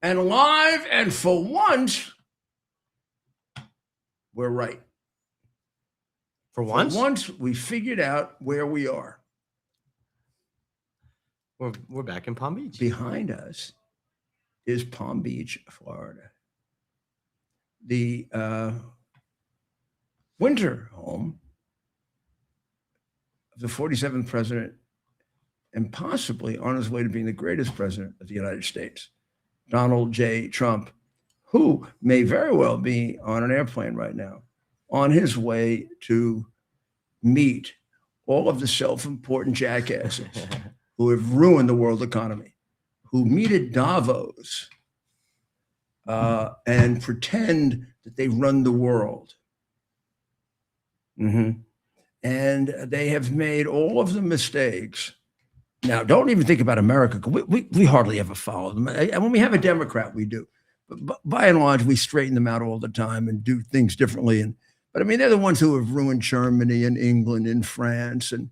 and live, and for once, we're right. For once? For once, we figured out where we are. We're back in Palm Beach. Behind us is Palm Beach, Florida. The winter home of the 47th president, and possibly on his way to being the greatest president of the United States, Donald J. Trump, who may very well be on an airplane right now, on his way to meet all of the self-important jackasses who have ruined the world economy, who meet at Davos and pretend that they run the world. And they have made all of the mistakes. Now, don't even think about America. We hardly ever follow them. And when we have a Democrat, we do. But by and large, we straighten them out all the time and do things differently. But I mean, they're the ones who have ruined Germany and England and France and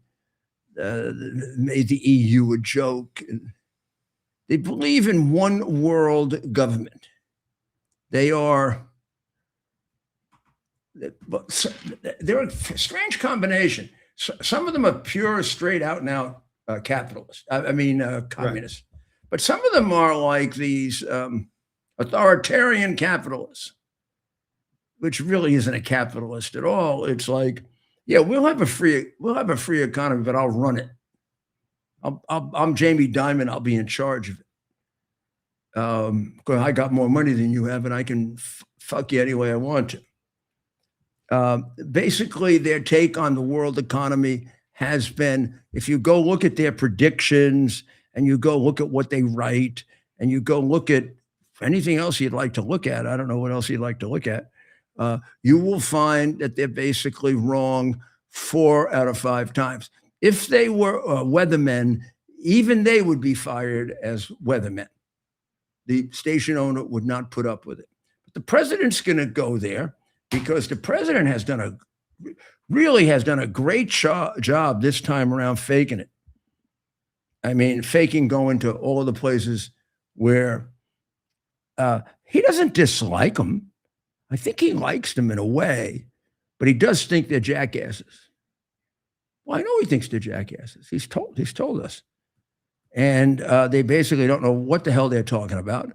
made the EU a joke. And they believe in one world government. They're a strange combination. Some of them are pure, straight out and out capitalists. Communists. Right. But some of them are like these authoritarian capitalists, which really isn't a capitalist at all. It's like, yeah, we'll have a free economy, but I'll run it. I'm Jamie Dimon. I'll be in charge of it. Because I got more money than you have, and I can fuck you any way I want to. Basically, their take on the world economy has been, if you go look at their predictions and you go look at what they write and you go look at anything else you'd like to look at, I don't know what else you'd like to look at, you will find that they're basically wrong 4 out of 5 times. If they were weathermen, even they would be fired as weathermen. The station owner would not put up with it. But the president's going to go there because the president has done a great job this time around faking it. I mean, faking going to all of the places where he doesn't dislike them. I think he likes them in a way, but he does think they're jackasses. Well, I know he thinks they're jackasses. He's told us. And they basically don't know what the hell they're talking about.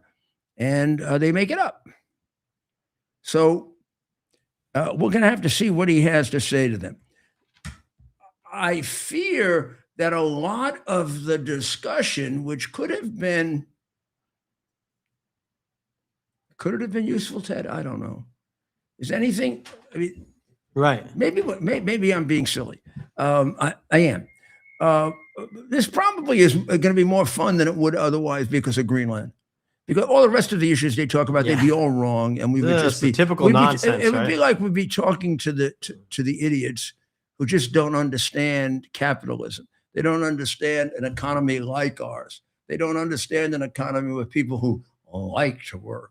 And they make it up. So we're going to have to see what he has to say to them. I fear that a lot of the discussion, which could it have been useful, Ted? I don't know. Is anything? I mean, right? Maybe I'm being silly. I am. This probably is going to be more fun than it would otherwise because of Greenland. Because all the rest of the issues they talk about, they'd be all wrong, and we would just be typical nonsense. It would be like we'd be talking to the idiots who just don't understand capitalism. They don't understand an economy like ours. They don't understand an economy with people who like to work.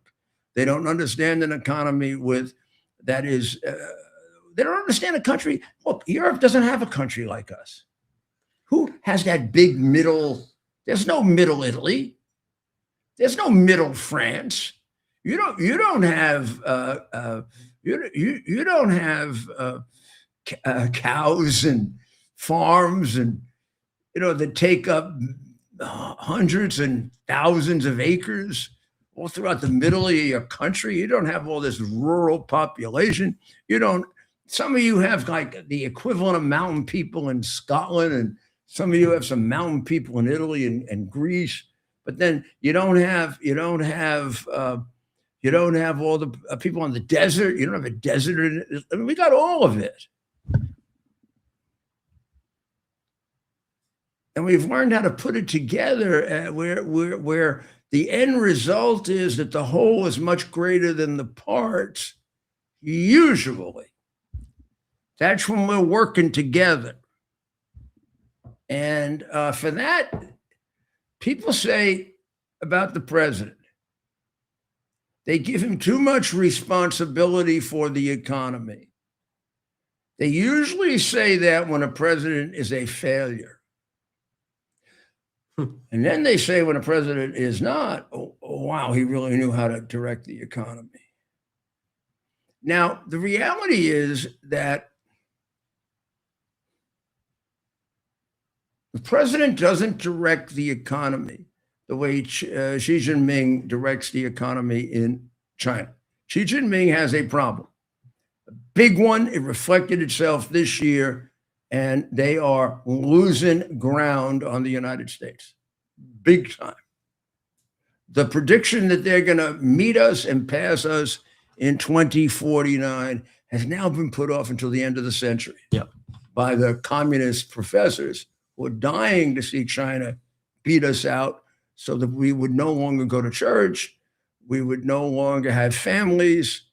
They don't understand an economy they don't understand a country. Look, Europe doesn't have a country like us. Who has that big middle? There's no middle Italy. There's no middle France. You don't have cows and farms and that take up hundreds and thousands of acres all throughout the middle of your country. You don't have all this rural population. Some of you have like the equivalent of mountain people in Scotland, and some of you have some mountain people in Italy and Greece, but then you don't have all the people on the desert. You don't have a desert. I mean, we got all of it. And we've learned how to put it together where the end result is that the whole is much greater than the parts. Usually, that's when we're working together. And for that, people say about the president, they give him too much responsibility for the economy. They usually say that when a president is a failure. And then they say when a president is not, oh, wow, he really knew how to direct the economy. Now, the reality is that the president doesn't direct the economy the way Xi Jinping directs the economy in China. Xi Jinping has a problem, a big one. It reflected itself this year, and they are losing ground on the United States, big time. The prediction that they're going to meet us and pass us in 2049 has now been put off until the end of the century. Yep. By the communist professors who are dying to see China beat us out so that we would no longer go to church. We would no longer have families.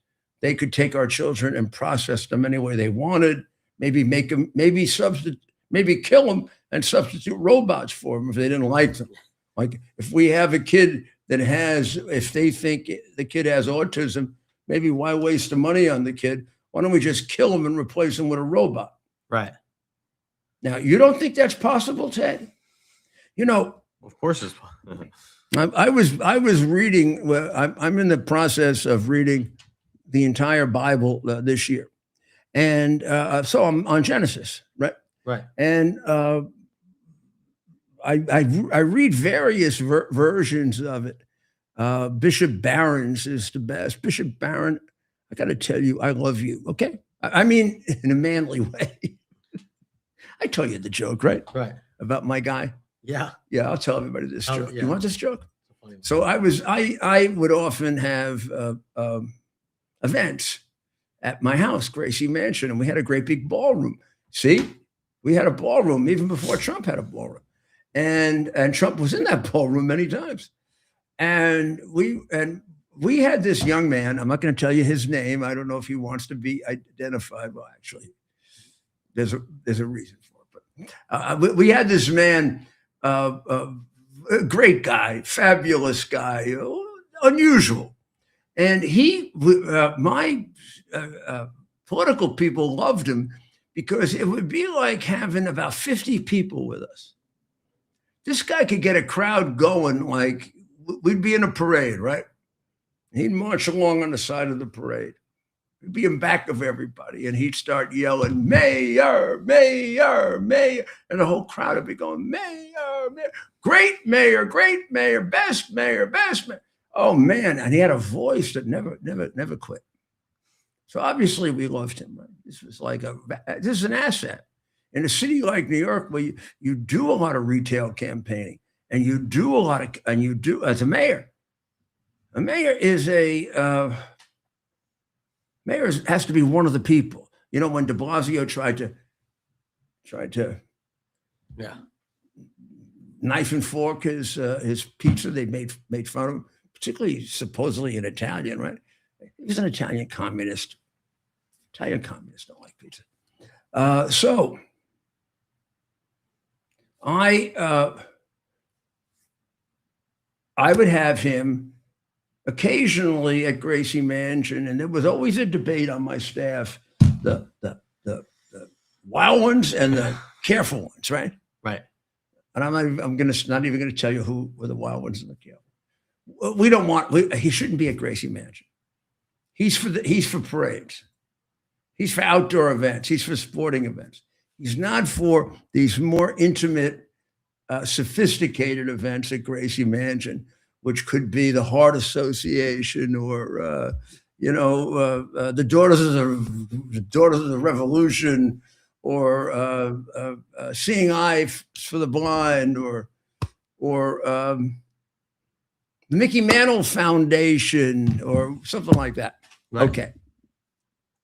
They could take our children and process them any way they wanted, maybe make them, maybe kill them and substitute robots for them if they didn't like them. Like if we have a kid that has, if they think the kid has autism, maybe why waste the money on the kid? Why don't we just kill him and replace him with a robot? Right. Now, you don't think that's possible, Ted? You know, of course it's possible. I was reading. Well, I'm in the process of reading the entire Bible this year, and so I'm on Genesis, right? Right. And I read various versions of it. Bishop Barron's is the best. Bishop Barron, I got to tell you, I love you. Okay, I mean in a manly way. I tell you the joke, right? Right. About my guy. Yeah. Yeah, I'll tell everybody this joke. Yeah. You want this joke? So I would often have events at my house, Gracie Mansion, and we had a great big ballroom. See, we had a ballroom even before Trump had a ballroom, and Trump was in that ballroom many times, and we had this young man. I'm not going to tell you his name. I don't know if he wants to be identified. Well, actually, there's a reason for it. But we had this man. A great guy, fabulous guy, unusual. And my political people loved him because it would be like having about 50 people with us. This guy could get a crowd going like we'd be in a parade, right? He'd march along on the side of the parade. He'd be in back of everybody, and he'd start yelling, "Mayor, mayor, mayor," and the whole crowd would be going, "Mayor, mayor, great mayor, best mayor, best mayor." Oh man, and he had a voice that never quit. So obviously we loved him. Right? This is an asset in a city like New York where you do a lot of retail campaigning, and you do as a mayor. A mayor is mayor has to be one of the people. You know, when de Blasio tried to knife and fork his pizza, they made fun of him, particularly supposedly an Italian, right? He was an Italian communist. Italian communists don't like pizza. So I would have him occasionally at Gracie Mansion, and there was always a debate on my staff: the wild ones and the careful ones, right? Right. And I'm not even gonna tell you who were the wild ones and the careful. We don't want. He shouldn't be at Gracie Mansion. He's for parades. He's for outdoor events. He's for sporting events. He's not for these more intimate, sophisticated events at Gracie Mansion, which could be the Heart Association or the Daughters of the Revolution, or Seeing Eye for the Blind, or the Mickey Mantle Foundation, or something like that. Right. Okay,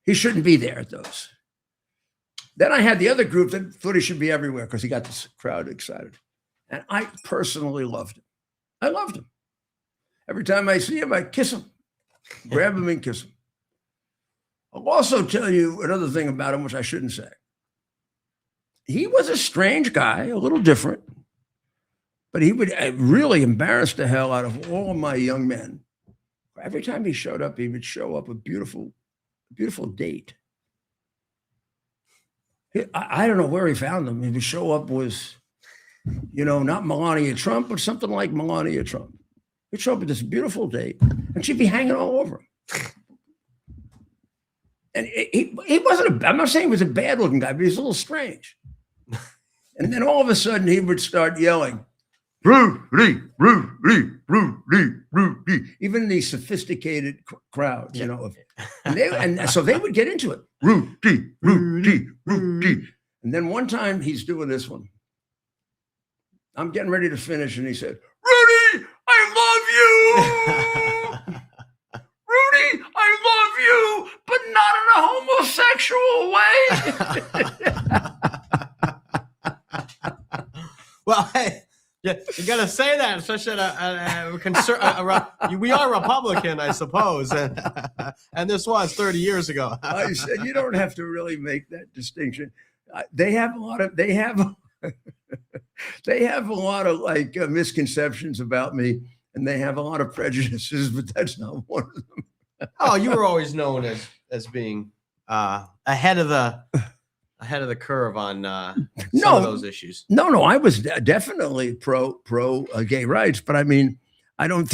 he shouldn't be there at those. Then I had the other group that thought he should be everywhere because he got this crowd excited, and I personally loved him. I loved him. Every time I see him, I kiss him, grab him and kiss him. I'll also tell you another thing about him, which I shouldn't say. He was a strange guy, a little different, but he would really embarrass the hell out of all of my young men. Every time he showed up, he would show up a beautiful date. I don't know where he found them. He would show up with not Melania Trump, but something like Melania Trump. He'd show up at this beautiful date, and she'd be hanging all over him. And he wasn't, I'm not saying he was a bad looking guy, but he's a little strange. And then all of a sudden he would start yelling, Rudy, Rudy, Rudy, Rudy, even in these sophisticated crowds, and so they would get into it. Rudy, Rudy, Rudy. And then one time he's doing this one. I'm getting ready to finish, and he said, Rudy, I love you. Rudy, I love you, but not in a homosexual way. Well, hey, yeah, you got to say that, especially we are Republican, I suppose, and this was 30 years ago. I said you don't have to really make that distinction. They have a lot of like misconceptions about me, and they have a lot of prejudices, but that's not one of them. Oh, you were always known as being ahead of the curve on some of those issues. No, I was definitely pro gay rights, but I mean, I don't.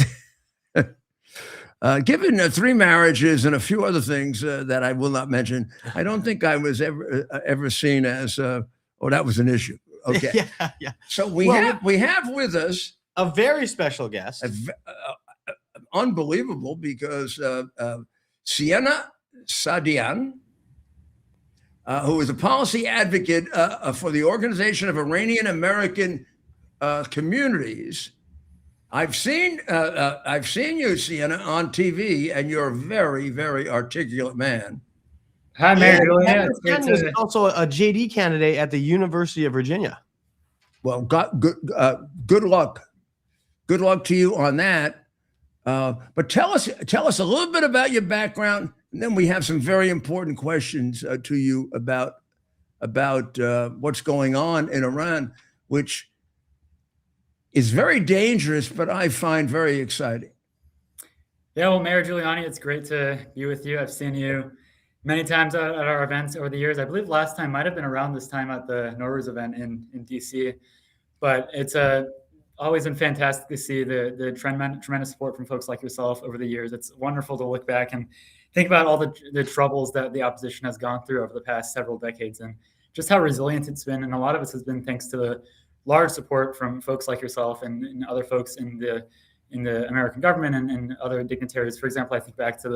Given 3 marriages and a few other things that I will not mention, I don't think I was ever seen as that was an issue. Okay, yeah. So we have with us a very special guest. Unbelievable, because Sienna Sadian, who is a policy advocate for the Organization of Iranian American Communities. I've seen you, Sienna, on TV, and you're a very, very articulate man. Hi, Mary. He's also a JD candidate at the University of Virginia. Well, good luck. Good luck to you on that. But tell us a little bit about your background, and then we have some very important questions to you about what's going on in Iran, which is very dangerous, but I find very exciting. Yeah, well, Mayor Giuliani, it's great to be with you. I've seen you many times at our events over the years. I believe last time might have been around this time at the Nowruz event in DC, but it's always been fantastic to see the tremendous support from folks like yourself over the years. It's wonderful to look back and think about all the troubles that the opposition has gone through over the past several decades, and just how resilient it's been. And a lot of it has been thanks to the large support from folks like yourself and other folks in the American government and other dignitaries. For example, I think back to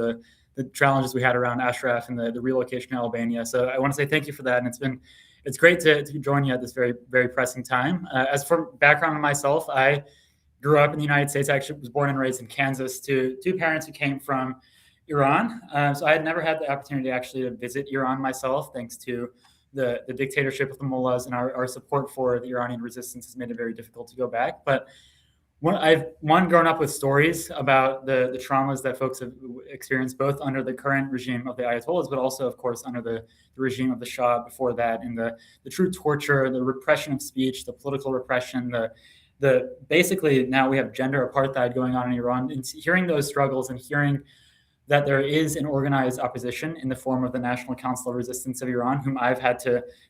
the challenges we had around Ashraf and the relocation to Albania. So I want to say thank you for that. And it's great to join you at this very, very pressing time. As for background on myself, I grew up in the United States. I actually was born and raised in Kansas to 2 parents who came from Iran. So I had never had the opportunity actually to visit Iran myself, thanks to the dictatorship of the mullahs, and our support for the Iranian resistance has made it very difficult to go back. But I've grown up with stories about the traumas that folks have experienced, both under the current regime of the Ayatollahs, but also, of course, under the regime of the Shah before that, and the true torture, the repression of speech, the political repression, the basically now we have gender apartheid going on in Iran. And hearing those struggles and hearing that there is an organized opposition in the form of the National Council of Resistance of Iran, whom I've had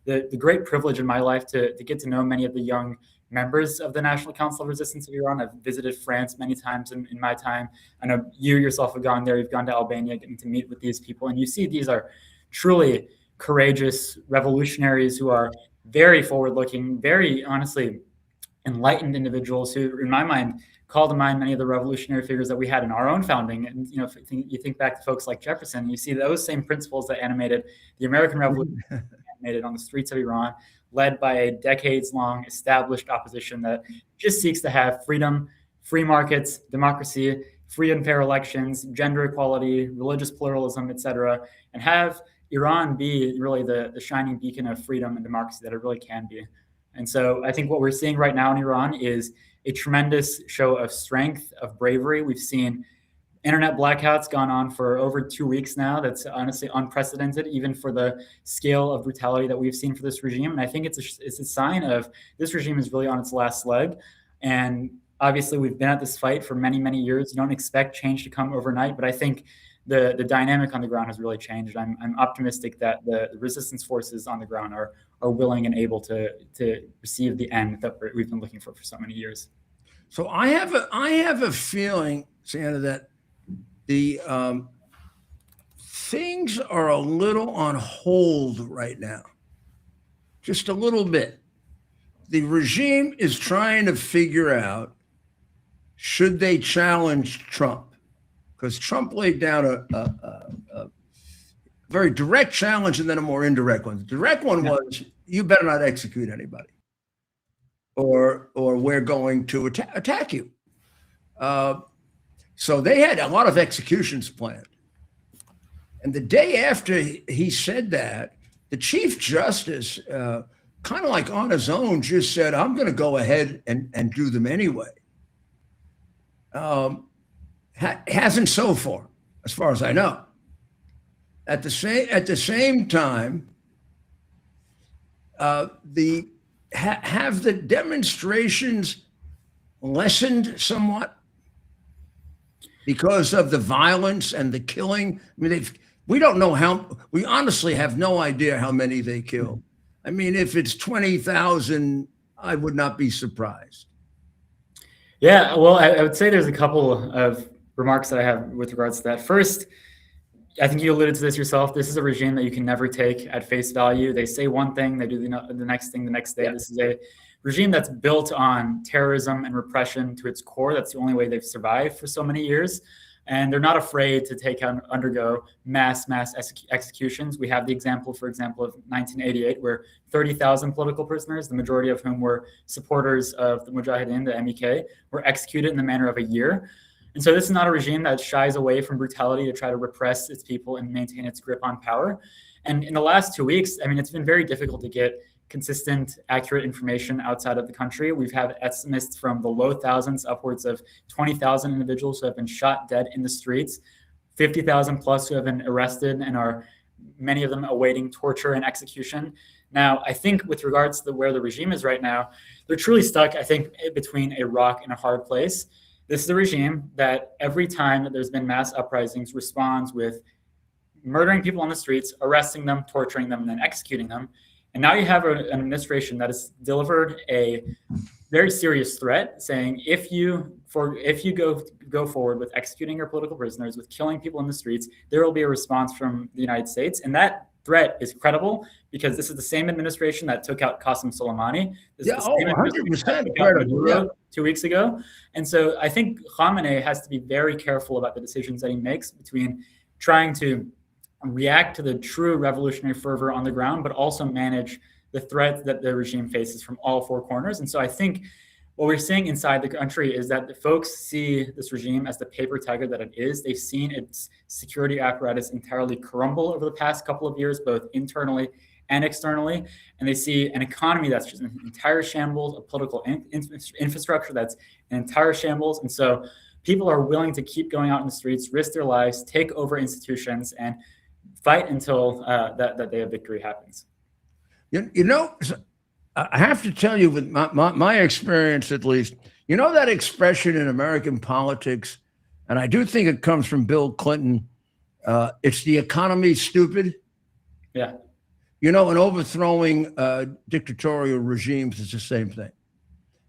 the great privilege in my life to get to know many of the young members of the National Council of Resistance of Iran. I've visited France many times in my time. I know you yourself have gone there. You've gone to Albania, getting to meet with these people. And you see these are truly courageous revolutionaries who are very forward-looking, very honestly enlightened individuals who, in my mind, call to mind many of the revolutionary figures that we had in our own founding. And, if you think back to folks like Jefferson, you see those same principles that animated the American Revolution, animated on the streets of Iran, led by a decades-long established opposition that just seeks to have freedom, free markets, democracy, free and fair elections, gender equality, religious pluralism, et cetera, and have Iran be really the shining beacon of freedom and democracy that it really can be. And so I think what we're seeing right now in Iran is a tremendous show of strength, of bravery. We've seen internet blackouts gone on for over 2 weeks now. That's honestly unprecedented, even for the scale of brutality that we've seen for this regime. And I think it's a sign of this regime is really on its last leg. And obviously, we've been at this fight for many, many years. You don't expect change to come overnight, but I think the dynamic on the ground has really changed. I'm optimistic that the resistance forces on the ground are willing and able to receive the end that we've been looking for so many years. So I have a feeling, Santa, that the things are a little on hold right now, just a little bit. The regime is trying to figure out, should they challenge Trump? Because Trump laid down a very direct challenge and then a more indirect one. The direct one was, you better not execute anybody, or we're going to attack you. So they had a lot of executions planned. And the day after he said that, the Chief Justice, kind of like on his own, just said, I'm going to go ahead and do them anyway. Hasn't so far, as far as I know. At the same time, have the demonstrations lessened somewhat because of the violence and the killing? I mean, we don't know we honestly have no idea how many they killed. I mean, if it's 20,000, I would not be surprised. Yeah, well, I would say there's a couple of remarks that I have with regards to that. First, I think you alluded to this yourself. This is a regime that you can never take at face value. They say one thing, they do the next thing the next day. Yeah. This is a regime that's built on terrorism and repression to its core. That's the only way they've survived for so many years. And they're not afraid to undergo mass executions. We have the example, for example, of 1988, where 30,000 political prisoners, the majority of whom were supporters of the Mujahideen, the MEK, were executed in the manner of a year. And so this is not a regime that shies away from brutality to try to repress its people and maintain its grip on power. And in the last 2 weeks, I mean, it's been very difficult to get consistent, accurate information outside of the country. We've had estimates from the low thousands, upwards of 20,000 individuals who have been shot dead in the streets, 50,000 plus who have been arrested and are, many of them, awaiting torture and execution. Now, I think with regards to where the regime is right now, they're truly stuck, I think, between a rock and a hard place. This is a regime that every time that there's been mass uprisings responds with murdering people on the streets, arresting them, torturing them, and then executing them. And now you have an administration that has delivered a very serious threat, saying if you go forward with executing your political prisoners, with killing people in the streets, there will be a response from the United States. And that threat is credible because this is the same administration that took out Qasem Soleimani. This is the same 100% credible. 2 weeks ago. And so I think Khamenei has to be very careful about the decisions that he makes between trying to react to the true revolutionary fervor on the ground, but also manage the threat that the regime faces from all four corners. And so I think what we're seeing inside the country is that the folks see this regime as the paper tiger that it is. They've seen its security apparatus entirely crumble over the past couple of years, both internally and externally. And they see an economy that's just an entire shambles, a political infrastructure that's an entire shambles. And so people are willing to keep going out in the streets, risk their lives, take over institutions, and fight until that day of victory happens. You know, I have to tell you, with my experience at least, you know that expression in American politics, and I do think it comes from Bill Clinton, it's the economy, stupid. Yeah. You know, and overthrowing dictatorial regimes is the same thing.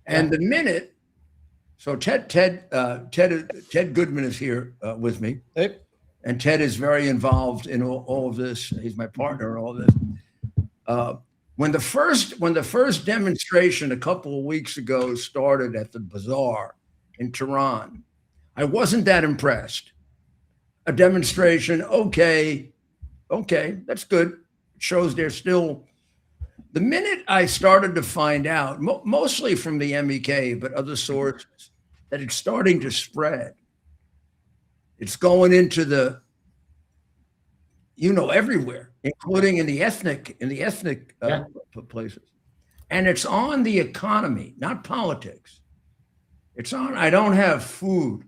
And the minute, so Ted Goodman is here with me. Hey. And Ted is very involved in all of this. He's my partner in all this. When the first demonstration a couple of weeks ago started at the bazaar in Tehran, I wasn't that impressed. A demonstration, okay, that's good. It shows they're still. The minute I started to find out, mostly from the MEK, but other sources, that it's starting to spread. It's going into everywhere, including in the ethnic places. And it's on the economy, not politics. It's on, I don't have food.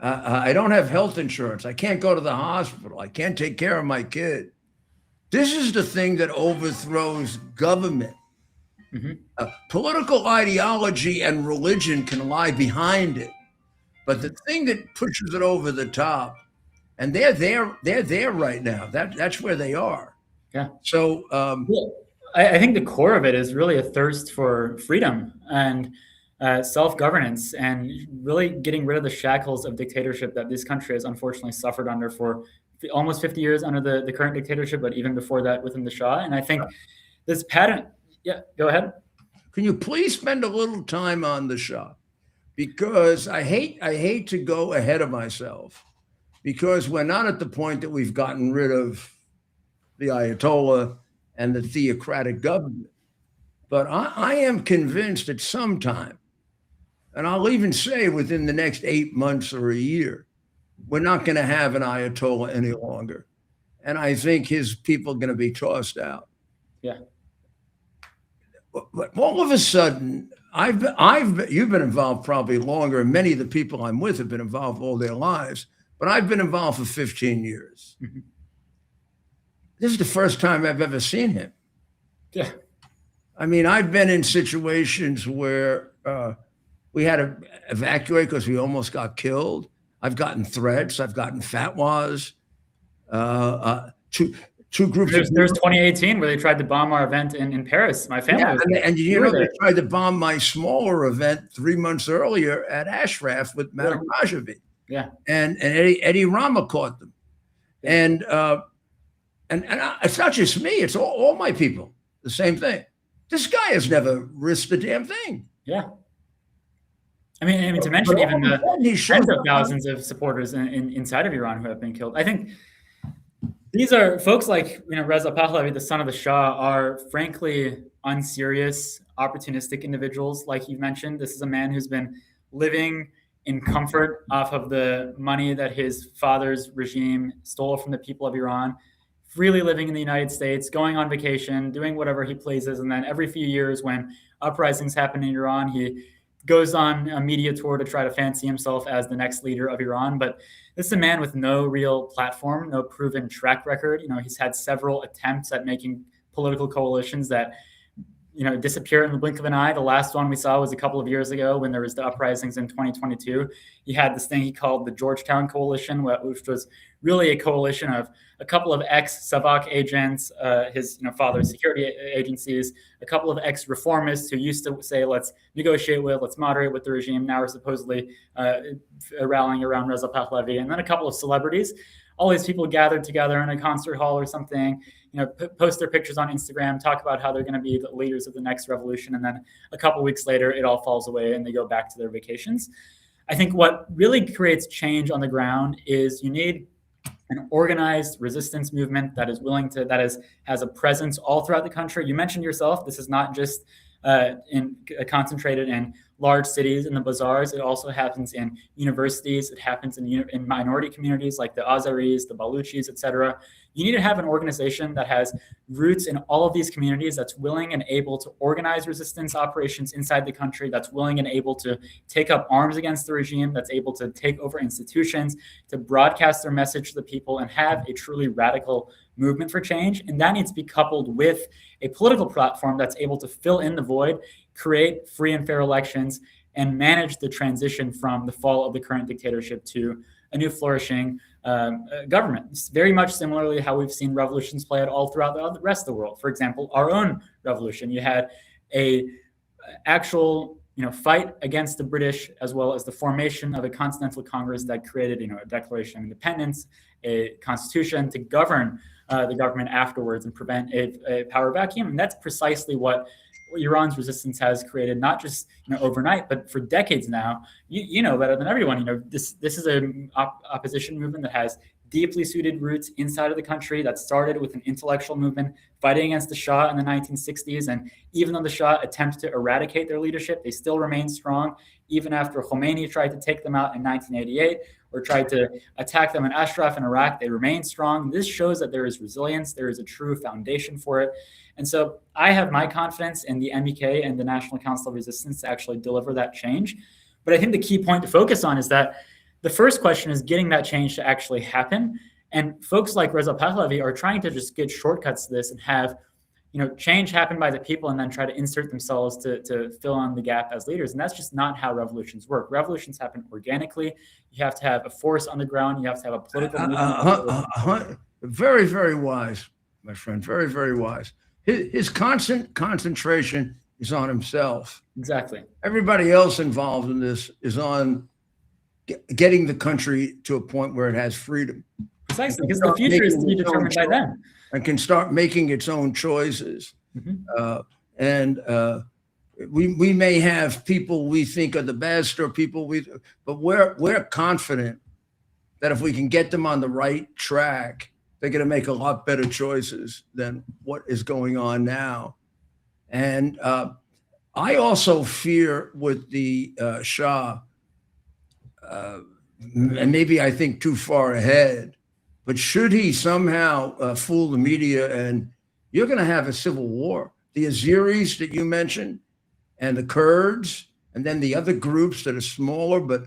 I don't have health insurance. I can't go to the hospital. I can't take care of my kid. This is the thing that overthrows government. Mm-hmm. Political ideology and religion can lie behind it. But the thing that pushes it over the top and they're there. They're there right now. That's where they are. Yeah. So I think the core of it is really a thirst for freedom and self-governance, and really getting rid of the shackles of dictatorship that this country has unfortunately suffered under for almost 50 years under the current dictatorship, but even before that within the Shah. And I think this pattern. Yeah, go ahead. can you please spend a little time on the Shah? Because I hate to go ahead of myself, because we're not at the point that we've gotten rid of the Ayatollah and the theocratic government. But I am convinced at some time, and I'll even say within the next 8 months or a year, we're not going to have an Ayatollah any longer. And I think his people are going to be tossed out. Yeah. But all of a sudden, you've been involved probably longer, and many of the people I'm with have been involved all their lives, but I've been involved for 15 years. Mm-hmm. This is the first time I've ever seen him. Yeah. I mean, I've been in situations where we had to evacuate because we almost got killed. I've gotten threats. I've gotten fatwas. Two groups. There's 2018 where they tried to bomb our event in Paris. My family was there. And you know, they tried to bomb my smaller event 3 months earlier at Ashraf with Madam Rajavi. Yeah. And Eddie Rama caught them. And it's not just me, it's all my people. The same thing. This guy has never risked a damn thing. Yeah. I mean, to mention even the tens of thousands of supporters inside of Iran who have been killed. I think these are folks like, Reza Pahlavi, the son of the Shah, are frankly unserious, opportunistic individuals. Like you mentioned, this is a man who's been living in comfort off of the money that his father's regime stole from the people of Iran, freely living in the United States, going on vacation, doing whatever he pleases. And then every few years when uprisings happen in Iran, he goes on a media tour to try to fancy himself as the next leader of Iran. But this is a man with no real platform, no proven track record. He's had several attempts at making political coalitions that disappear in the blink of an eye. The last one we saw was a couple of years ago when there was the uprisings in 2022. He had this thing he called the Georgetown Coalition, which was really a coalition of a couple of ex-Savak agents, his father's security agencies, a couple of ex-reformists who used to say, let's negotiate with, let's moderate with the regime. Now are supposedly rallying around Reza Pahlavi. And then a couple of celebrities. All these people gathered together in a concert hall or something, post their pictures on Instagram, talk about how they're going to be the leaders of the next revolution. And then a couple of weeks later, it all falls away and they go back to their vacations. I think what really creates change on the ground is you need an organized resistance movement that is has a presence all throughout the country. You mentioned yourself, this is not just concentrated in large cities in the bazaars. It also happens in universities. It happens in minority communities like the Azaris, the Baluchis, etc. You need to have an organization that has roots in all of these communities, that's willing and able to organize resistance operations inside the country, that's willing and able to take up arms against the regime, that's able to take over institutions, to broadcast their message to the people and have a truly radical movement for change. And that needs to be coupled with a political platform that's able to fill in the void, create free and fair elections, and manage the transition from the fall of the current dictatorship to a new flourishing government. It's very much similarly how we've seen revolutions play out all throughout the rest of the world. For example, our own revolution, you had a actual fight against the British, as well as the formation of a Continental Congress that created a Declaration of Independence, a constitution to govern the government afterwards and prevent a power vacuum. And that's precisely what Iran's resistance has created, not just overnight, but for decades now. You know better than everyone. This is an opposition movement that has deeply suited roots inside of the country, that started with an intellectual movement fighting against the Shah in the 1960s. And even though the Shah attempted to eradicate their leadership, they still remain strong. Even after Khomeini tried to take them out in 1988 or tried to attack them in Ashraf in Iraq, they remain strong. This shows that there is resilience. There is a true foundation for it. And so I have my confidence in the MEK and the National Council of Resistance to actually deliver that change. But I think the key point to focus on is that the first question is getting that change to actually happen. And folks like Reza Pahlavi are trying to just get shortcuts to this and have change happened by the people and then try to insert themselves to fill in the gap as leaders. And that's just not how revolutions work. Revolutions happen organically. You have to have a force on the ground. You have to have a political movement. Very, very wise, my friend. Very, very wise. His constant concentration is on himself. Exactly. Everybody else involved in this is on getting the country to a point where it has freedom. Precisely, because the future is to be determined by them. And can start making its own choices. We may have people we think are the best or people but we're confident that if we can get them on the right track, they're going to make a lot better choices than what is going on now. And I also fear with the Shah, and maybe I think too far ahead, but should he somehow fool the media, and you're going to have a civil war. The Azeris that you mentioned, and the Kurds, and then the other groups that are smaller, but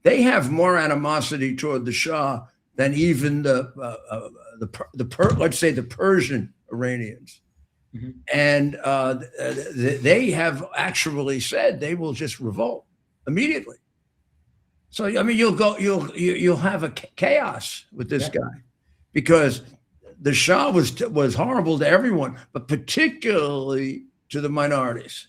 they have more animosity toward the Shah than even let's say the Persian Iranians. And they have actually said they will just revolt immediately. So I mean, you'll have a chaos with this guy, because the Shah was horrible to everyone, but particularly to the minorities.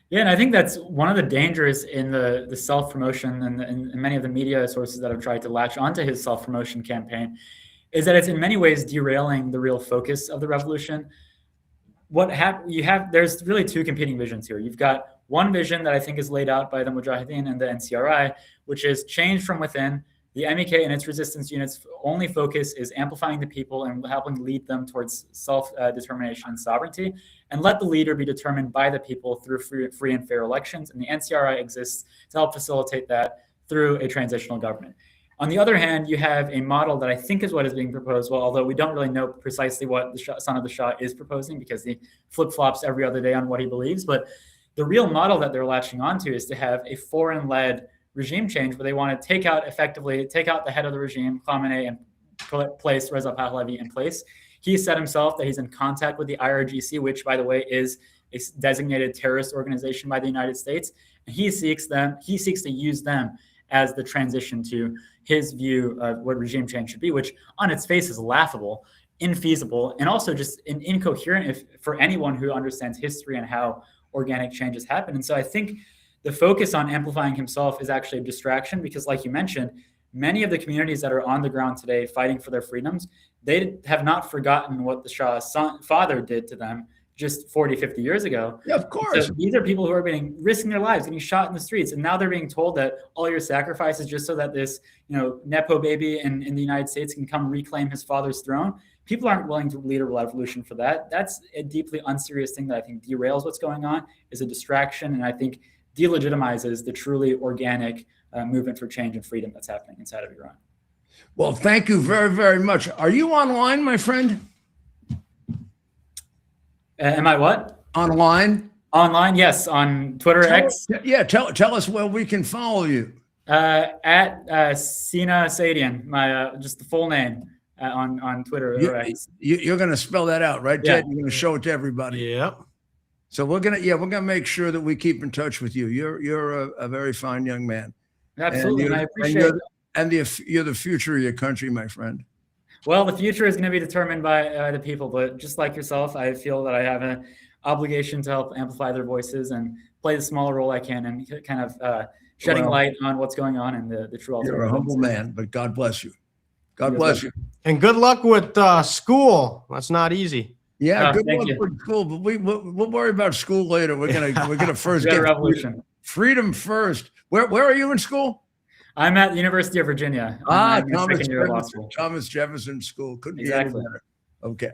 Yeah, and I think that's one of the dangers in the self-promotion and many of the media sources that have tried to latch onto his self-promotion campaign, is that it's in many ways derailing the real focus of the revolution. There's really two competing visions here. You've got one vision that I think is laid out by the Mujahideen and the NCRI, which is change from within. The MEK and its resistance units' only focus is amplifying the people and helping lead them towards self-determination and sovereignty, and let the leader be determined by the people through free and fair elections. And the NCRI exists to help facilitate that through a transitional government. On the other hand, you have a model that I think is what is being proposed, well, although we don't really know precisely what the son of the Shah is proposing, because he flip-flops every other day on what he believes. But the real model that they're latching onto is to have a foreign-led regime change, where they want to take out the head of the regime, Khamenei, and place Reza Pahlavi in place. He said himself that he's in contact with the IRGC, which, by the way, is a designated terrorist organization by the United States. And he seeks to use them as the transition to his view of what regime change should be, which on its face is laughable, infeasible, and also just incoherent for anyone who understands history and how organic changes happen. And so I think the focus on amplifying himself is actually a distraction, because, like you mentioned, many of the communities that are on the ground today fighting for their freedoms, they have not forgotten what the Shah's father did to them just 40, 50 years ago. Yeah, of course. So these are people who are risking their lives, getting shot in the streets. And now they're being told that all your sacrifices just so that this, Nepo baby in the United States can come reclaim his father's throne. People aren't willing to lead a revolution for that. That's a deeply unserious thing that I think derails what's going on, is a distraction. And I think delegitimizes the truly organic movement for change and freedom that's happening inside of Iran. Well, thank you very, very much. Are you online, my friend? Am I what? Online? Online, yes. On Twitter, X. Yeah, tell us where we can follow you. At Sina Sadian, my just the full name on Twitter. You're going to spell that out, right, Ted? Yeah. You're going to show it to everybody. Yep. So we're gonna make sure that we keep in touch with you. You're a very fine young man. Absolutely, and I appreciate it. And you're the future of your country, my friend. Well, the future is going to be determined by the people, but just like yourself, I feel that I have an obligation to help amplify their voices and play the small role I can, and kind of shedding light on what's going on in the true alternatives. You're a humble man, but God bless you. God bless you. And good luck with school. That's not easy. Yeah, good luck with school, but we'll worry about school later. We're gonna first get revolution. Freedom first. Where are you in school? I'm at the University of Virginia. Thomas Jefferson School. Couldn't be any better. Okay.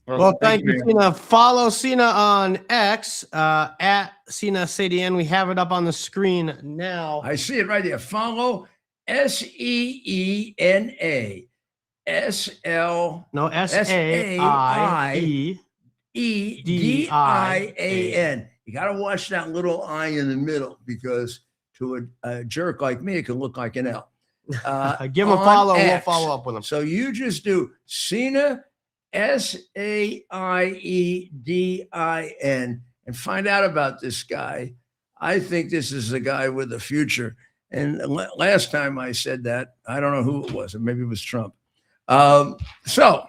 Well, thank you, Sina. Follow Sina on X at Sina Sadian. We have it up on the screen now. I see it right there. Follow SEENA. SAIEDIAN. You got to watch that little I in the middle, because to a jerk like me, it can look like an L. Give him a follow. We'll follow up with him. So you just do Sina Saidin, and find out about this guy. I think this is a guy with a future. And last time I said that, I don't know who it was, or maybe it was Trump. So,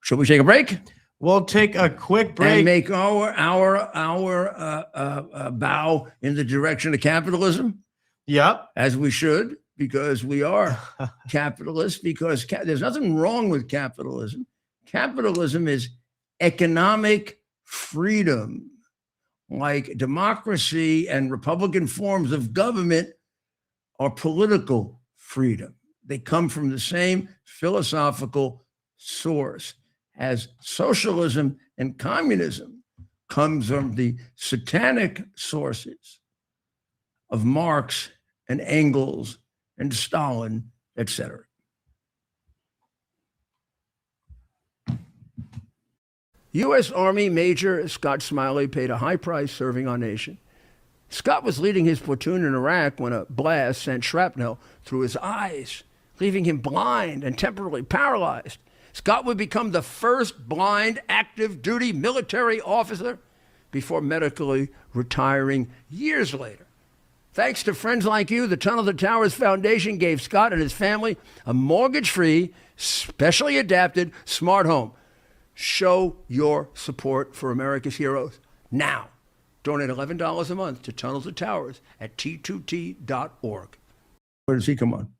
should we take a break? We'll take a quick break. And make our bow in the direction of capitalism? Yep. As we should, because we are capitalists, because there's nothing wrong with capitalism. Capitalism is economic freedom, like democracy and Republican forms of government are political freedom. They come from the same philosophical source as socialism and communism comes from the satanic sources of Marx and Engels and Stalin, etc. U.S. Army Major Scott Smiley paid a high price serving our nation. Scott was leading his platoon in Iraq when a blast sent shrapnel through his eyes, leaving him blind and temporarily paralyzed. Scott would become the first blind active duty military officer before medically retiring years later. Thanks to friends like you, the Tunnel to Towers Foundation gave Scott and his family a mortgage-free, specially adapted smart home. Show your support for America's heroes now. Donate $11 a month to Tunnel to Towers at T2T.org. Where does he come on?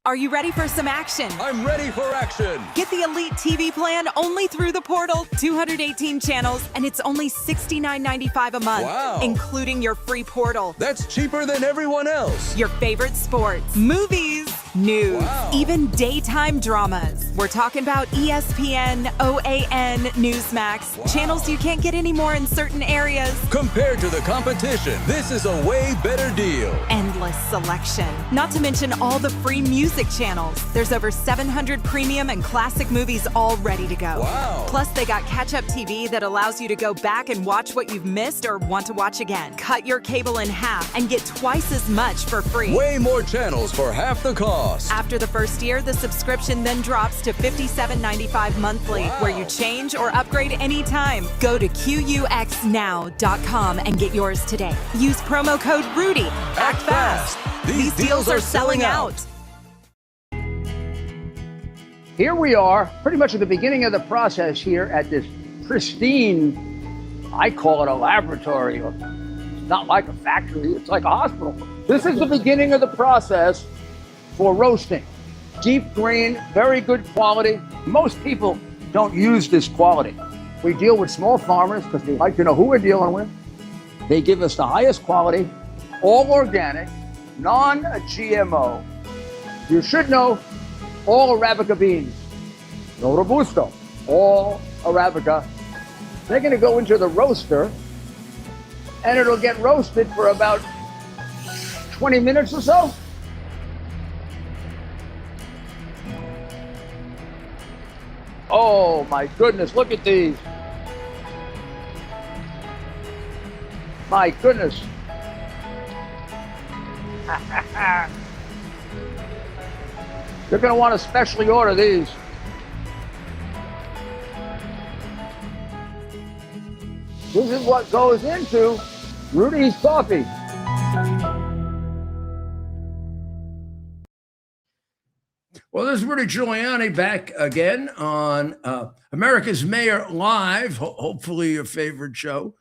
Are you ready for some action? I'm ready for action. Get the Elite TV plan only through the portal. 218 channels, and it's only $69.95 a month, Wow. including your free portal. That's cheaper than everyone else. Your favorite sports, movies, news, Wow. even daytime dramas. We're talking about ESPN, OAN, Newsmax, Wow. channels you can't get anymore in certain areas. Compared to the competition, this is a way better deal. Endless selection. Not to mention all the free music channels. There's over 700 premium and classic movies all ready to go. Wow. Plus, they got catch-up TV that allows you to go back and watch what you've missed or want to watch again. Cut your cable in half and get twice as much for free. Way more channels for half the cost. After the first year, the subscription then drops to $57.95 monthly, Wow. where you change or upgrade anytime. Go to QUXNow.com and get yours today. Use promo code RUDY. Act fast. These deals are selling out. Here we are, pretty much at the beginning of the process here at this pristine, I call it a laboratory. It's not like a factory, it's like a hospital. This is the beginning of the process for roasting. Deep grain, very good quality. Most people don't use this quality. We deal with small farmers because we like to know who we're dealing with. They give us the highest quality, all organic, non-GMO. You should know all Arabica beans, no Robusto, all Arabica. They're gonna go into the roaster and it'll get roasted for about 20 minutes or so. Oh my goodness, look at these. My goodness. You're going to want to specially order these. This is what goes into Rudy's Coffee. Well, this is Rudy Giuliani back again on America's Mayor Live, hopefully your favorite show.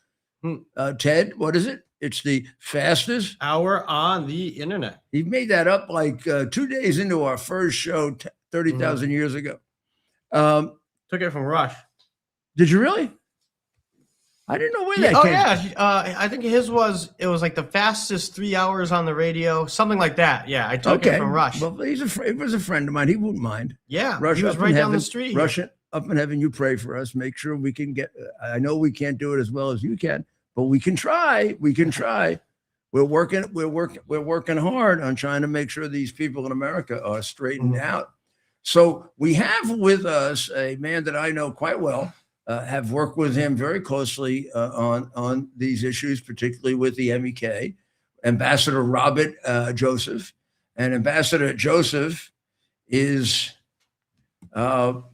Ted, what is it? It's the fastest hour on the internet. He made that up like 2 days into our first show 30,000 years ago. Took it from Rush. Did you really? I didn't know where that came from. Yeah. I think it was like the fastest 3 hours on the radio, something like that. Yeah, I took it from Rush. Well, he was a friend of mine. He wouldn't mind. Yeah, Rush, he was right down the street. Rush, up in heaven, you pray for us. Make sure we can get. I know we can't do it as well as you can, but we can try. We can try. We're working hard on trying to make sure these people in America are straightened out. So we have with us a man that I know quite well. Have worked with him very closely on these issues, particularly with the MEK, Ambassador Robert Joseph. And Ambassador Joseph is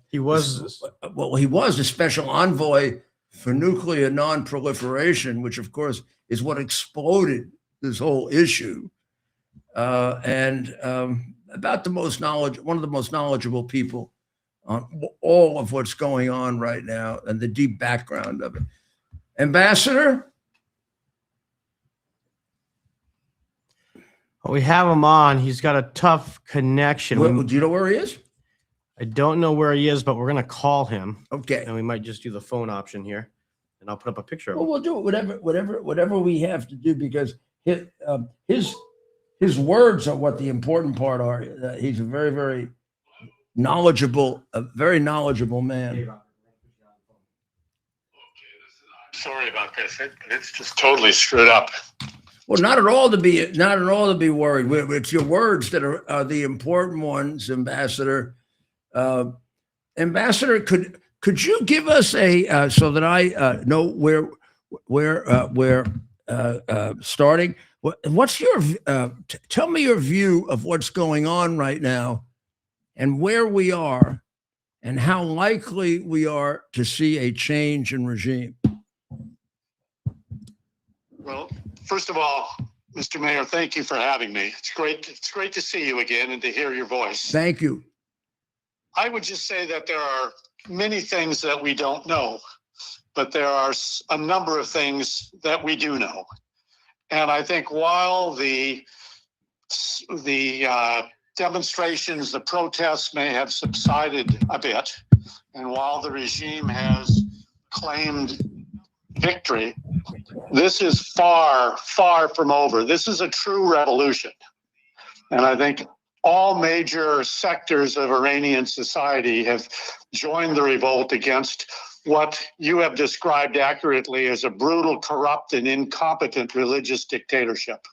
He was. Well, he was a special envoy for nuclear non-proliferation, which of course is what exploded this whole issue. And about one of the most knowledgeable people on all of what's going on right now and the deep background of it. Ambassador? We have him on. He's got a tough connection. Do you know where he is? I don't know where he is, but we're going to call him. Okay. And we might just do the phone option here. And I'll put up a picture of Well, him. we'll do it whatever we have to do, because his words are what the important part are. He's a very, very knowledgeable man. Sorry about this. It's just totally screwed up. Well, not at all to be worried. It's your words that are the important ones, Ambassador. Ambassador, could you give us a so that I know where we're starting? What's your tell me your view of what's going on right now, and where we are, and how likely we are to see a change in regime? Well, first of all, Mr. Mayor, thank you for having me. It's great to see you again and to hear your voice. Thank you. I would just say that there are many things that we don't know, but there are a number of things that we do know. And I think while the demonstrations, the protests may have subsided a bit, and while the regime has claimed victory, this is far, far from over. This is a true revolution. And I think all major sectors of Iranian society have joined the revolt against what you have described accurately as a brutal, corrupt, and incompetent religious dictatorship.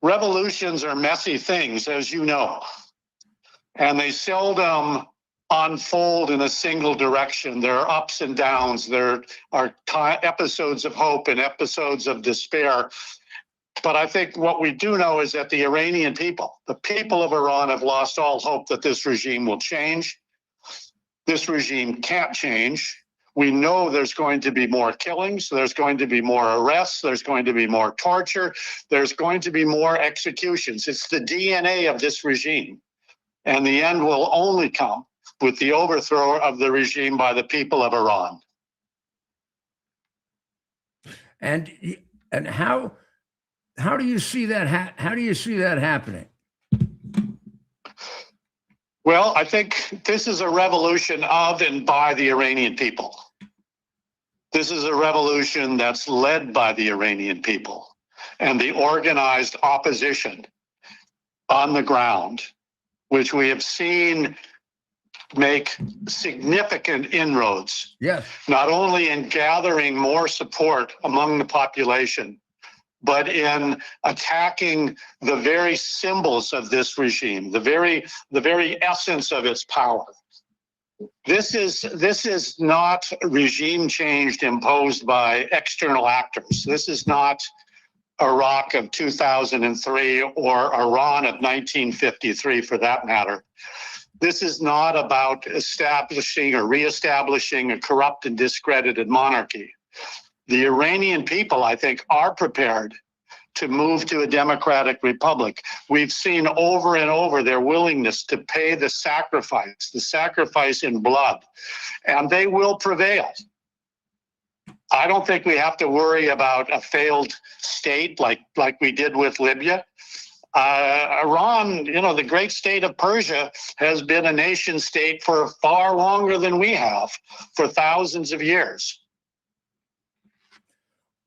Revolutions are messy things, as you know, and they seldom unfold in a single direction. There are ups and downs. There are episodes of hope and episodes of despair. But I think what we do know is that the Iranian people, the people of Iran, have lost all hope that this regime will change. This regime can't change. We know there's going to be more killings. There's going to be more arrests. There's going to be more torture. There's going to be more executions. It's the DNA of this regime. And the end will only come with the overthrow of the regime by the people of Iran. And how do you see that? How do you see that happening? Well, I think this is a revolution of and by the Iranian people. This is a revolution that's led by the Iranian people and the organized opposition on the ground, which we have seen make significant inroads. Yes. Not only in gathering more support among the population, but in attacking the very symbols of this regime, the very essence of its power. This is not regime change imposed by external actors. This is not Iraq of 2003 or Iran of 1953, for that matter. This is not about establishing or reestablishing a corrupt and discredited monarchy. The Iranian people, I think, are prepared to move to a democratic republic. We've seen over and over their willingness to pay the sacrifice in blood, and they will prevail. I don't think we have to worry about a failed state like we did with Libya. Iran, the great state of Persia, has been a nation state for far longer than we have, for thousands of years.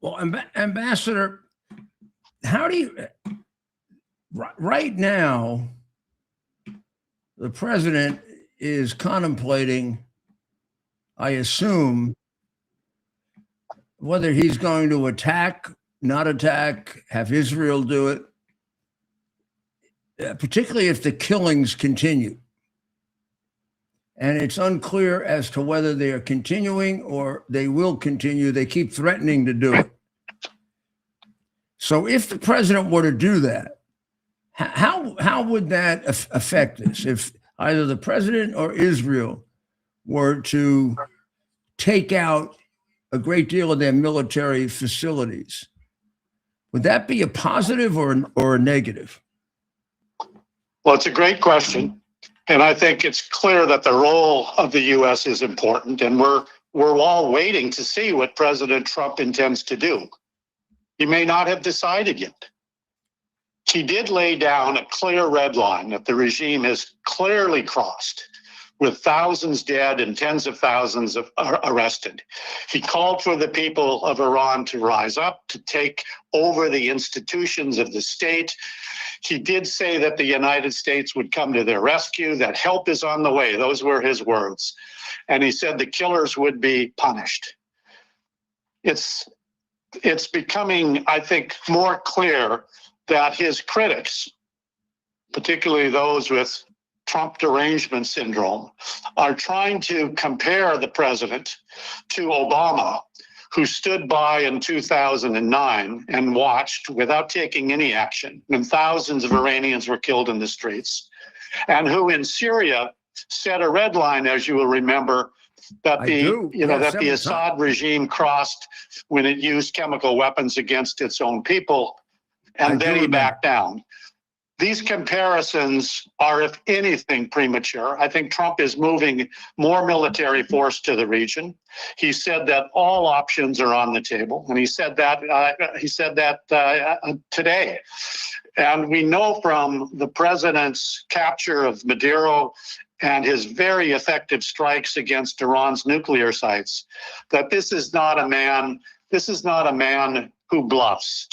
Well, Ambassador, how do you, right now, the president is contemplating, I assume, whether he's going to attack, not attack, have Israel do it, particularly if the killings continue. And it's unclear as to whether they are continuing or they will continue. They keep threatening to do it. So if the president were to do that, how would that affect us? If either the president or Israel were to take out a great deal of their military facilities, would that be a positive or a negative? Well, it's a great question. And I think it's clear that the role of the U.S. is important. And we're all waiting to see what President Trump intends to do. He may not have decided yet. He did lay down a clear red line that the regime has clearly crossed, with thousands dead and tens of thousands arrested. He called for the people of Iran to rise up, to take over the institutions of the state. He did say that the United States would come to their rescue, that help is on the way. Those were his words. And he said the killers would be punished. It's becoming, I think, more clear that his critics, particularly those with Trump derangement syndrome, are trying to compare the president to Obama, who stood by in 2009 and watched without taking any action when thousands of Iranians were killed in the streets, and who in Syria set a red line, as you will remember, that the Assad regime crossed when it used chemical weapons against its own people, and then he backed down. These comparisons are, if anything, premature. I think Trump is moving more military force to the region. He said that all options are on the table, and he said that today. And we know from the president's capture of Maduro and his very effective strikes against Iran's nuclear sites that this is not a man who bluffs.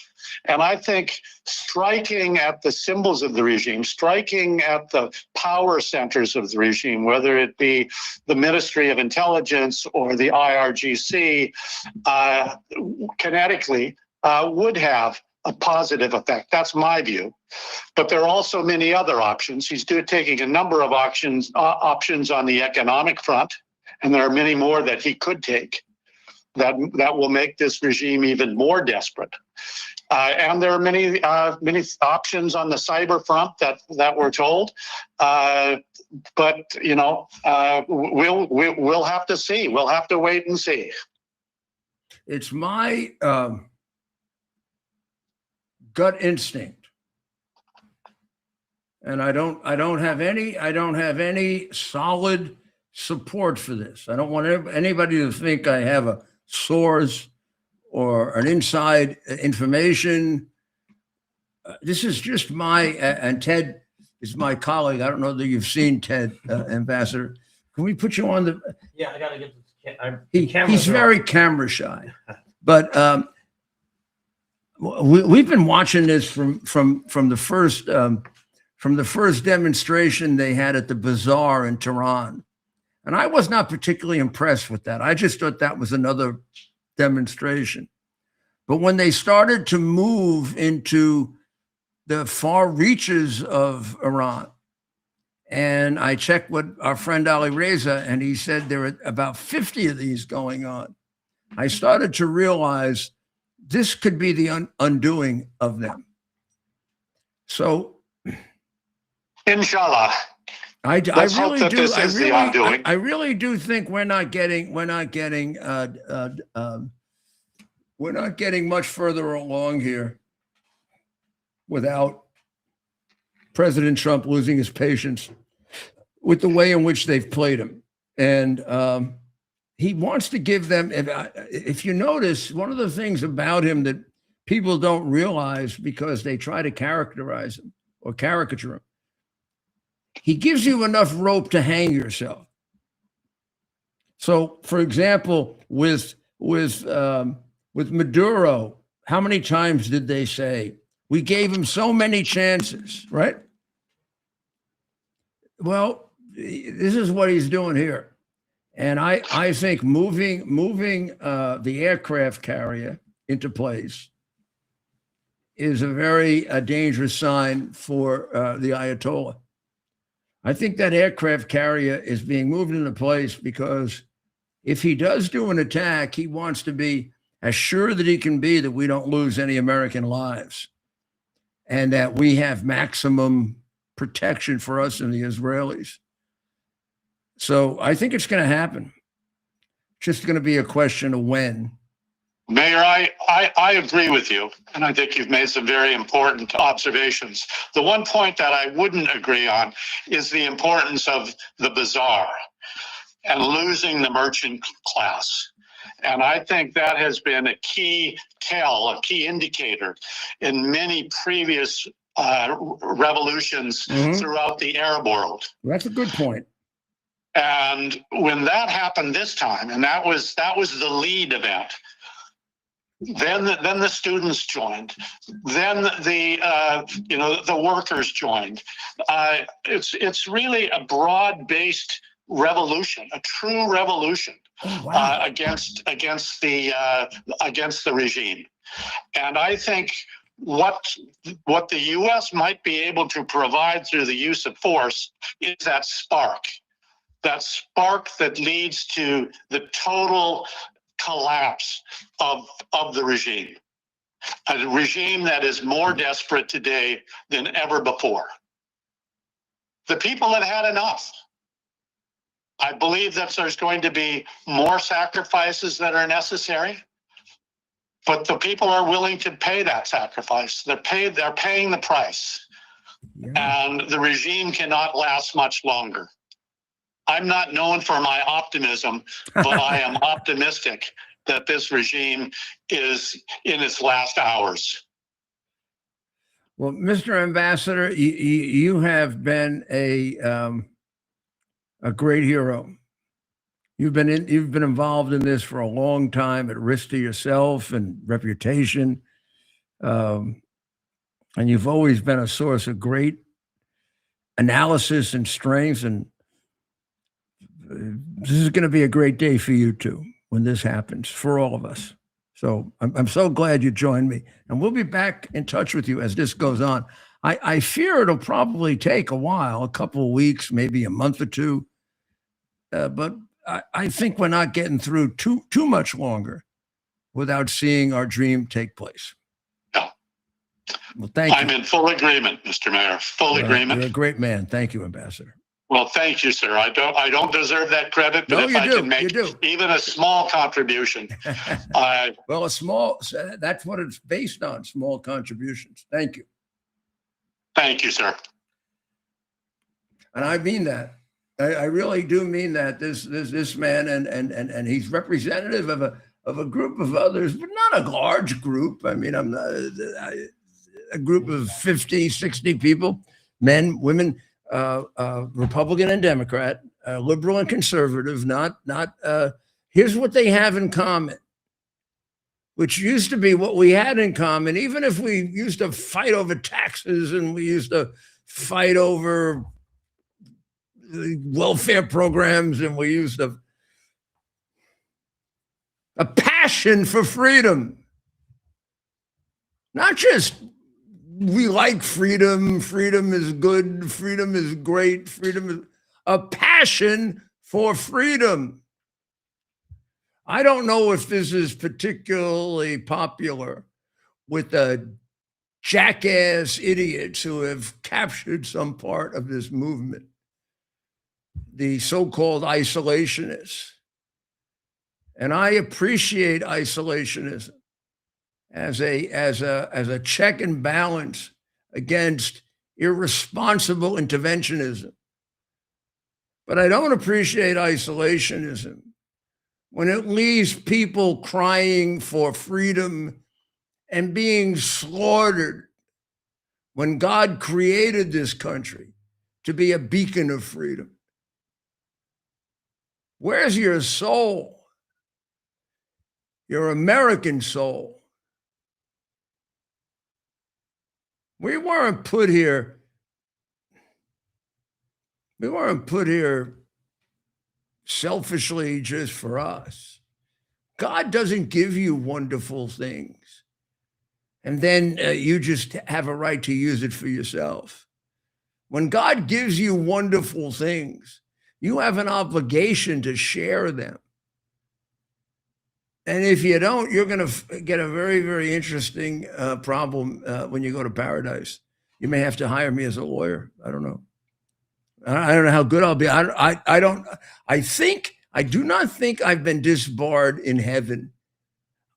And I think striking at the symbols of the regime, striking at the power centers of the regime, whether it be the Ministry of Intelligence or the IRGC, kinetically would have a positive effect. That's my view. But there are also many other options. He's taking a number of options on the economic front, and there are many more that he could take that will make this regime even more desperate. And there are many options on the cyber front that we're told, but we'll have to see. We'll have to wait and see. It's my gut instinct, and I don't have any solid support for this. I don't want anybody to think I have a source or an inside information. This is just and Ted is my colleague. I don't know that you've seen Ted, Ambassador. Can we put you on the? Yeah, I gotta get this. He's very camera shy, but we've been watching this from the first demonstration they had at the bazaar in Tehran, and I was not particularly impressed with that. I just thought that was another demonstration. But when they started to move into the far reaches of Iran, and I checked with our friend Ali Reza, and he said there are about 50 of these going on, I started to realize this could be the undoing of them. So, inshallah, I really do think we're not getting much further along here without President Trump losing his patience with the way in which they've played him. And he wants to give them, if you notice, one of the things about him that people don't realize because they try to characterize him or caricature him, he gives you enough rope to hang yourself. So, for example, with Maduro, how many times did they say, we gave him so many chances, right? Well, this is what he's doing here. And I think moving the aircraft carrier into place is a very dangerous sign for the Ayatollah. I think that aircraft carrier is being moved into place because if he does do an attack, he wants to be as sure that he can be that we don't lose any American lives and that we have maximum protection for us and the Israelis. So I think it's going to happen. Just going to be a question of when. Mayor, I agree with you, and I think you've made some very important observations. The one point that I wouldn't agree on is the importance of the bazaar and losing the merchant class. And I think that has been a key tell, a key indicator in many previous revolutions throughout the Arab world. That's a good point. And when that happened this time, and that was the lead event, then the students joined, then the workers joined. It's really a broad-based revolution, a true revolution against the regime. And I think what the U.S. might be able to provide through the use of force is that spark that leads to the total collapse of the regime, a regime that is more desperate today than ever before. The people have had enough. I believe that there's going to be more sacrifices that are necessary, but the people are willing to pay that sacrifice. They're paying the price, and the regime cannot last much longer. I'm not known for my optimism, but I am optimistic that this regime is in its last hours. Well, Mr. Ambassador, you have been a great hero. You've been involved in this for a long time, at risk to yourself and reputation, and you've always been a source of great analysis and strength. And this is going to be a great day for you too when this happens, for all of us. So I'm so glad you joined me, and we'll be back in touch with you as this goes on. I fear it'll probably take a while, a couple of weeks, maybe a month or two, but I think we're not getting through too much longer without seeing our dream take place. No. Well, thank you. I'm in full agreement, Mr. Mayor. Full agreement. You're a great man. Thank you, Ambassador. Well, thank you, sir. I don't deserve that credit, but if I can make even a small contribution. Well, that's what it's based on, small contributions. Thank you. Thank you, sir. And I mean that. I really do mean that. This man, and he's representative of a group of others, but not a large group. I mean, I'm not a group of 50, 60 people, men, women, Republican and Democrat, liberal and conservative, here's what they have in common, which used to be what we had in common, even if we used to fight over taxes and we used to fight over welfare programs and we used a passion for freedom. Not just we like freedom, freedom is good, freedom is great, freedom is a passion for freedom. I don't know if this is particularly popular with the jackass idiots who have captured some part of this movement, the so-called isolationists. And I appreciate isolationism as a check and balance against irresponsible interventionism. But I don't appreciate isolationism when it leaves people crying for freedom and being slaughtered when God created this country to be a beacon of freedom. Where's your soul? Your American soul? We weren't put here selfishly just for us. God doesn't give you wonderful things and then you just have a right to use it for yourself. When God gives you wonderful things, you have an obligation to share them. And if you don't, you're going to get a very, very interesting problem when you go to paradise. You may have to hire me as a lawyer. I don't know. I don't know how good I'll be. I don't. I do not think I've been disbarred in heaven.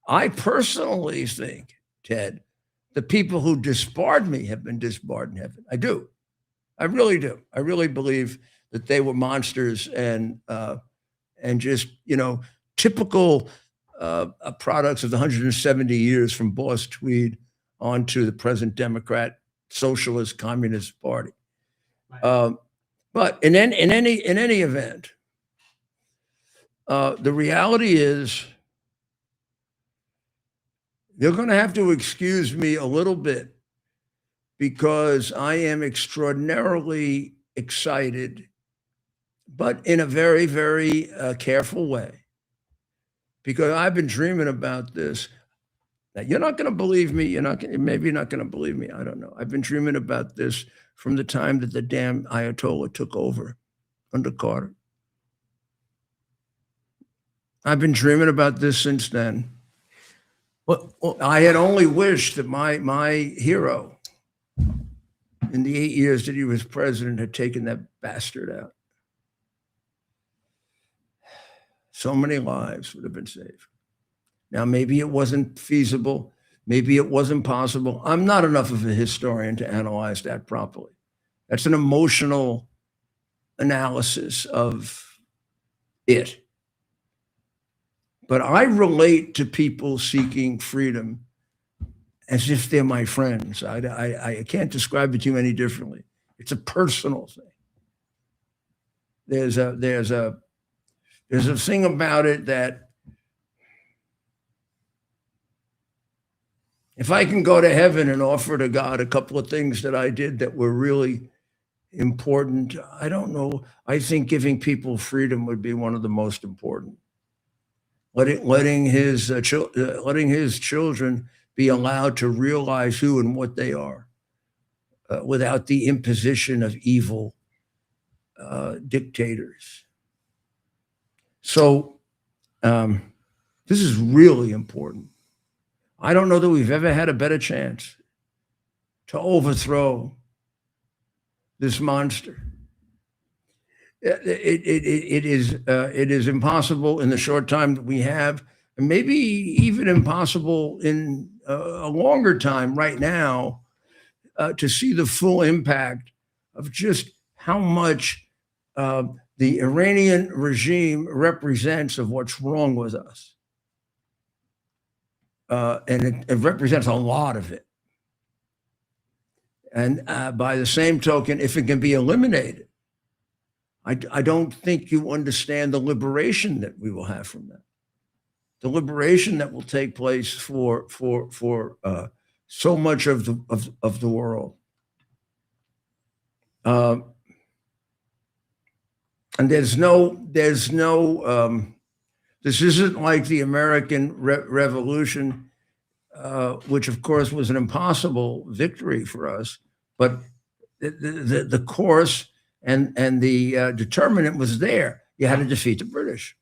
I personally think, Ted, the people who disbarred me have been disbarred in heaven. I do. I really do. I really believe that they were monsters and just, typical products of the 170 years from Boss Tweed onto the present Democrat, Socialist, Communist Party. But in any event, the reality is you're going to have to excuse me a little bit because I am extraordinarily excited, but in a very, very careful way, because I've been dreaming about this. Now, you're not going to believe me. Maybe you're not going to believe me. I don't know. I've been dreaming about this from the time that the damn Ayatollah took over under Carter. I've been dreaming about this since then. Well, I had only wished that my hero in the 8 years that he was president had taken that bastard out. So many lives would have been saved. Now, maybe it wasn't feasible. Maybe it wasn't possible. I'm not enough of a historian to analyze that properly. That's an emotional analysis of it. But I relate to people seeking freedom as if they're my friends. I can't describe it to you any differently. It's a personal thing. There's a thing about it that if I can go to heaven and offer to God a couple of things that I did that were really important, I don't know. I think giving people freedom would be one of the most important. Letting his children be allowed to realize who and what they are without the imposition of evil dictators. So this is really important. I don't know that we've ever had a better chance to overthrow this monster. It is impossible in the short time that we have, and maybe even impossible in a longer time right now, to see the full impact of just how much the Iranian regime represents of what's wrong with us. And it represents a lot of it. And by the same token, if it can be eliminated, I don't think you understand the liberation that we will have from that. The liberation that will take place for so much of the world. And this isn't like the American Revolution, which of course was an impossible victory for us, but the course and the determinant was there. You had to defeat the British.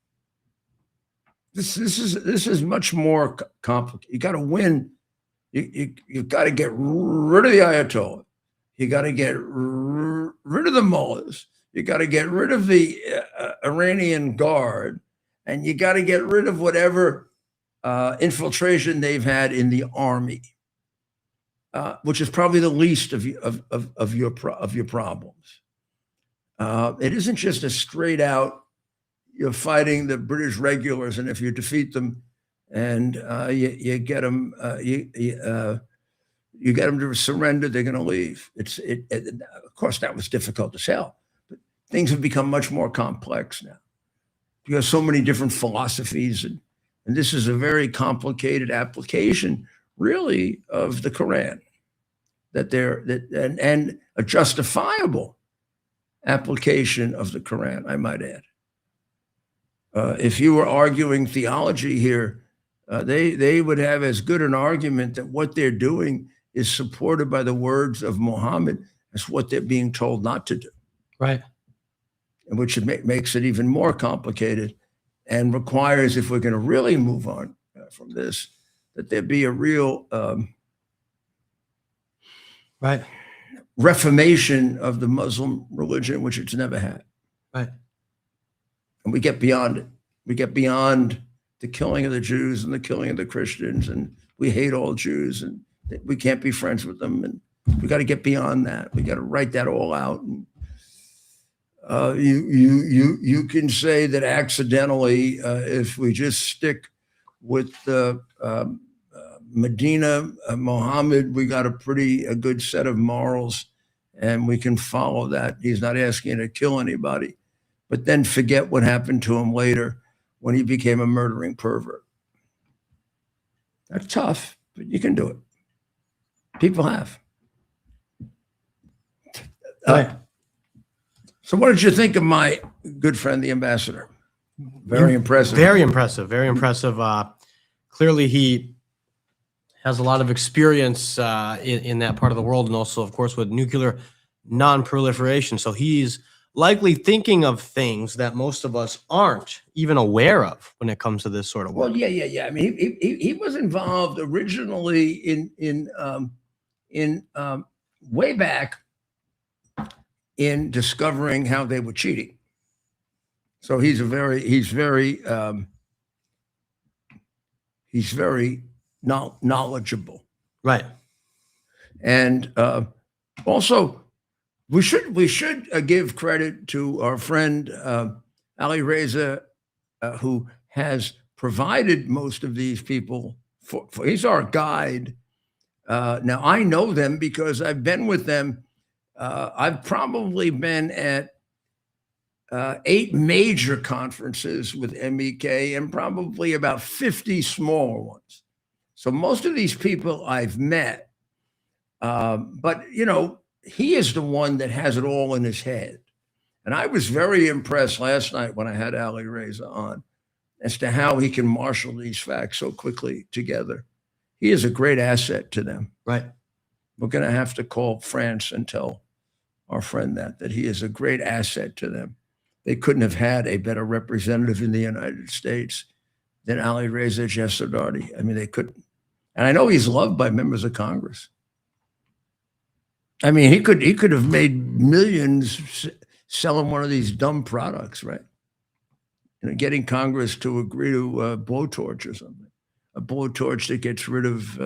This is much more complicated. You got to win. You got to get rid of the Ayatollah. You got to get rid of the mullahs. You got to get rid of the Iranian Guard, and you got to get rid of whatever infiltration they've had in the army, which is probably the least of your problems. It isn't just a straight out, you're fighting the British regulars, and if you defeat them and you get them, you get them to surrender, they're going to leave. Of course, that was difficult as hell, but things have become much more complex now. You have so many different philosophies, and this is a very complicated application, really, of the Quran. And a justifiable application of the Quran, I might add. If you were arguing theology here, they would have as good an argument that what they're doing is supported by the words of Muhammad as what they're being told not to do. Right. And which makes it even more complicated and requires, if we're going to really move on from this, that there be a real right reformation of the Muslim religion, which it's never had. Right. And we get beyond it. We get beyond the killing of the Jews and the killing of the Christians, and we hate all Jews, and we can't be friends with them. And we got to get beyond that. We got to write that all out. And, you can say that accidentally, if we just stick with Medina, Muhammad, we got a good set of morals, and we can follow that. He's not asking you to kill anybody, but then forget what happened to him later when he became a murdering pervert. That's tough, but you can do it. People have. So what did you think of my good friend, the ambassador? Very impressive. Very impressive. Very impressive. Clearly, he has a lot of experience in that part of the world, and also, of course, with nuclear non-proliferation. So he's likely thinking of things that most of us aren't even aware of when it comes to this sort of work. Well, yeah. I mean, he was involved originally in way back in discovering how they were cheating. So he's very knowledgeable. Right. And also, we should give credit to our friend Ali Reza, who has provided most of these people. For he's our guide. Now I know them because I've been with them. I've probably been at 8 major conferences with MEK and probably about 50 smaller ones. So most of these people I've met, but he is the one that has it all in his head. And I was very impressed last night when I had Ali Reza on as to how he can marshal these facts so quickly together. He is a great asset to them. Right. We're going to have to call France and tell our friend that he is a great asset to them. They couldn't have had a better representative in the United States than Ali Reza Jassardari. I mean, they couldn't. And I know he's loved by members of Congress. I mean, he could have made millions selling one of these dumb products, right? Getting Congress to agree to a blowtorch or something, a blowtorch that gets rid of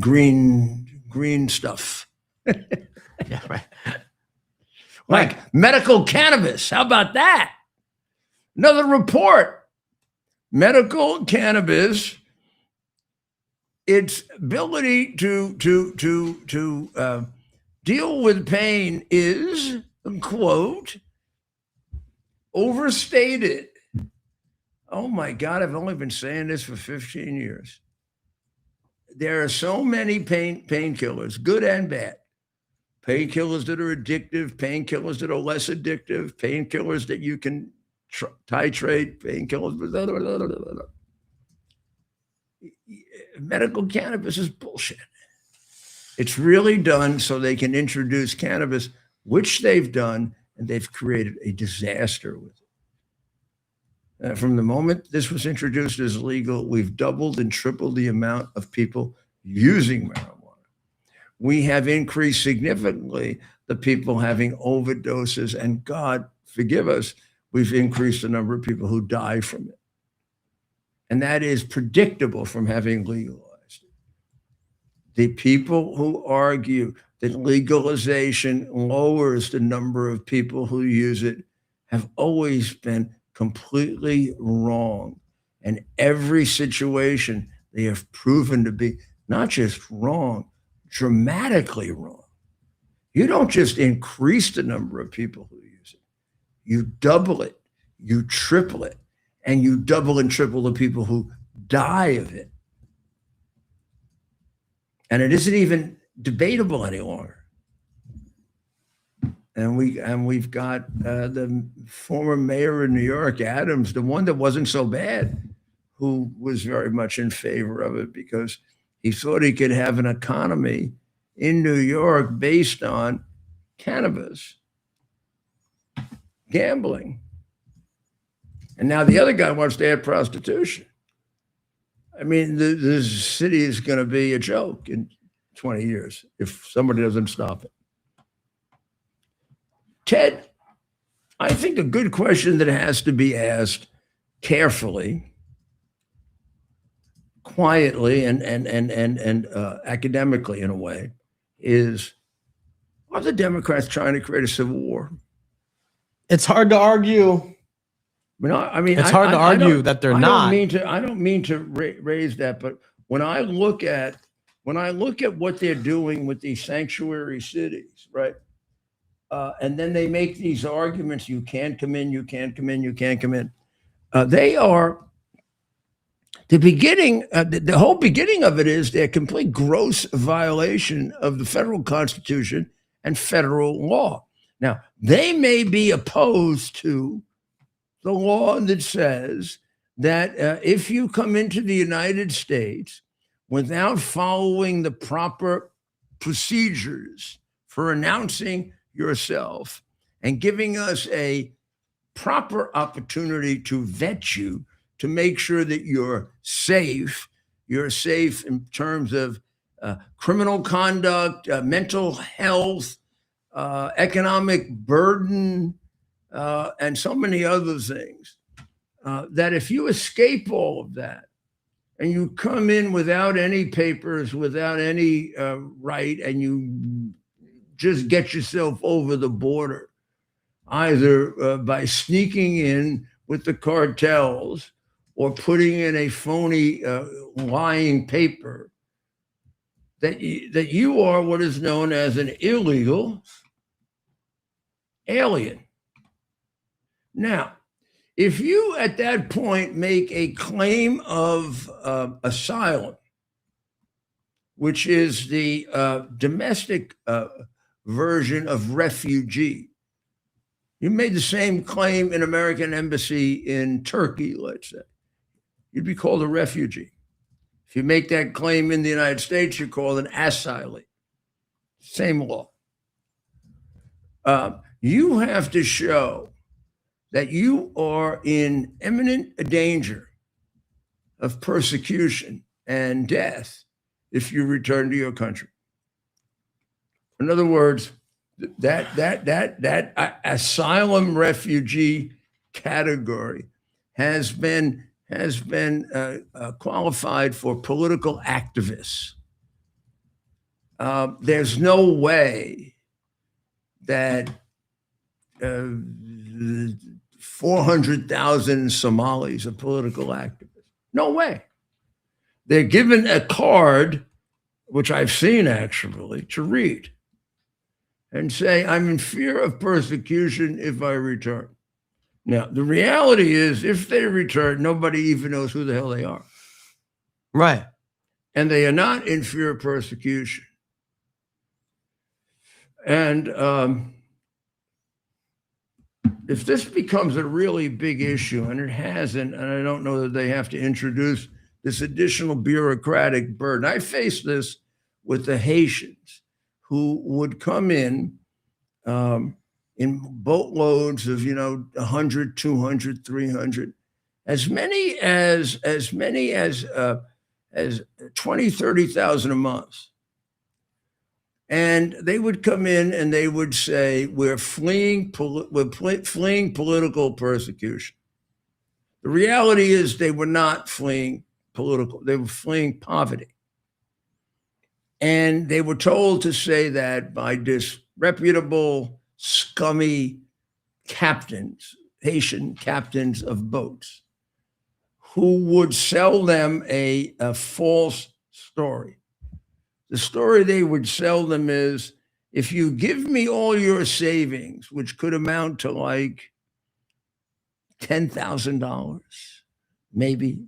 green stuff. Yeah, right. Like medical cannabis. How about that? Another report. Medical cannabis, its ability to deal with pain is, quote, overstated. Oh my God, I've only been saying this for 15 years. There are so many painkillers, good and bad. Painkillers that are addictive, painkillers that are less addictive, painkillers that you can titrate, painkillers. Medical cannabis is bullshit. It's really done so they can introduce cannabis, which they've done, and they've created a disaster with it. From the moment this was introduced as legal, we've doubled and tripled the amount of people using marijuana. We have increased significantly the people having overdoses, and God forgive us, we've increased the number of people who die from it. And that is predictable from having legalized it. The people who argue that legalization lowers the number of people who use it have always been completely wrong. And every situation they have proven to be not just wrong, dramatically wrong. You don't just increase the number of people who use it. You double it, you triple it, and you double and triple the people who die of it. And it isn't even debatable any longer. And we've got the former mayor of New York, Adams, the one that wasn't so bad, who was very much in favor of it because he thought he could have an economy in New York based on cannabis, gambling. And now the other guy wants to add prostitution. I mean, the city is going to be a joke in 20 years if somebody doesn't stop it. Ted, I think a good question that has to be asked carefully, quietly, and academically in a way is, are the Democrats trying to create a civil war? It's hard to argue. It's hard to argue that they're not. I don't mean to raise that, but when I look at what they're doing with these sanctuary cities, right? And then they make these arguments: you can't come in, you can't come in, you can't come in. They are the beginning. The whole beginning of it is their complete gross violation of the federal Constitution and federal law. Now, they may be opposed to the law that says that if you come into the United States without following the proper procedures for announcing yourself and giving us a proper opportunity to vet you to make sure that you're safe in terms of criminal conduct, mental health, economic burden, and so many other things, that if you escape all of that and you come in without any papers, without any right, and you just get yourself over the border, either by sneaking in with the cartels or putting in a phony lying paper, that you are what is known as an illegal alien. Now, if you at that point make a claim of asylum, which is the domestic version of refugee, you made the same claim in American embassy in Turkey, let's say, you'd be called a refugee. If you make that claim in the United States, you're called an asylee. Same law. You have to show that you are in imminent danger of persecution and death if you return to your country. In other words, that asylum refugee category has been qualified for political activists. There's no way that 400,000 Somalis are political activists. No way. They're given a card, which I've seen actually, to read and say, I'm in fear of persecution if I return. Now, the reality is, if they return, nobody even knows who the hell they are. Right. And they are not in fear of persecution. And if this becomes a really big issue, and it hasn't, and I don't know that they have to introduce this additional bureaucratic burden. I faced this with the Haitians, who would come in boatloads of 100, 200, 300, as many as 20, 30,000 a month. And they would come in and they would say, we're fleeing political persecution. The reality is they were not fleeing political, they were fleeing poverty. And they were told to say that by disreputable, scummy captains, Haitian captains of boats, who would sell them a false story. The story they would sell them is, if you give me all your savings, which could amount to like $10,000, maybe.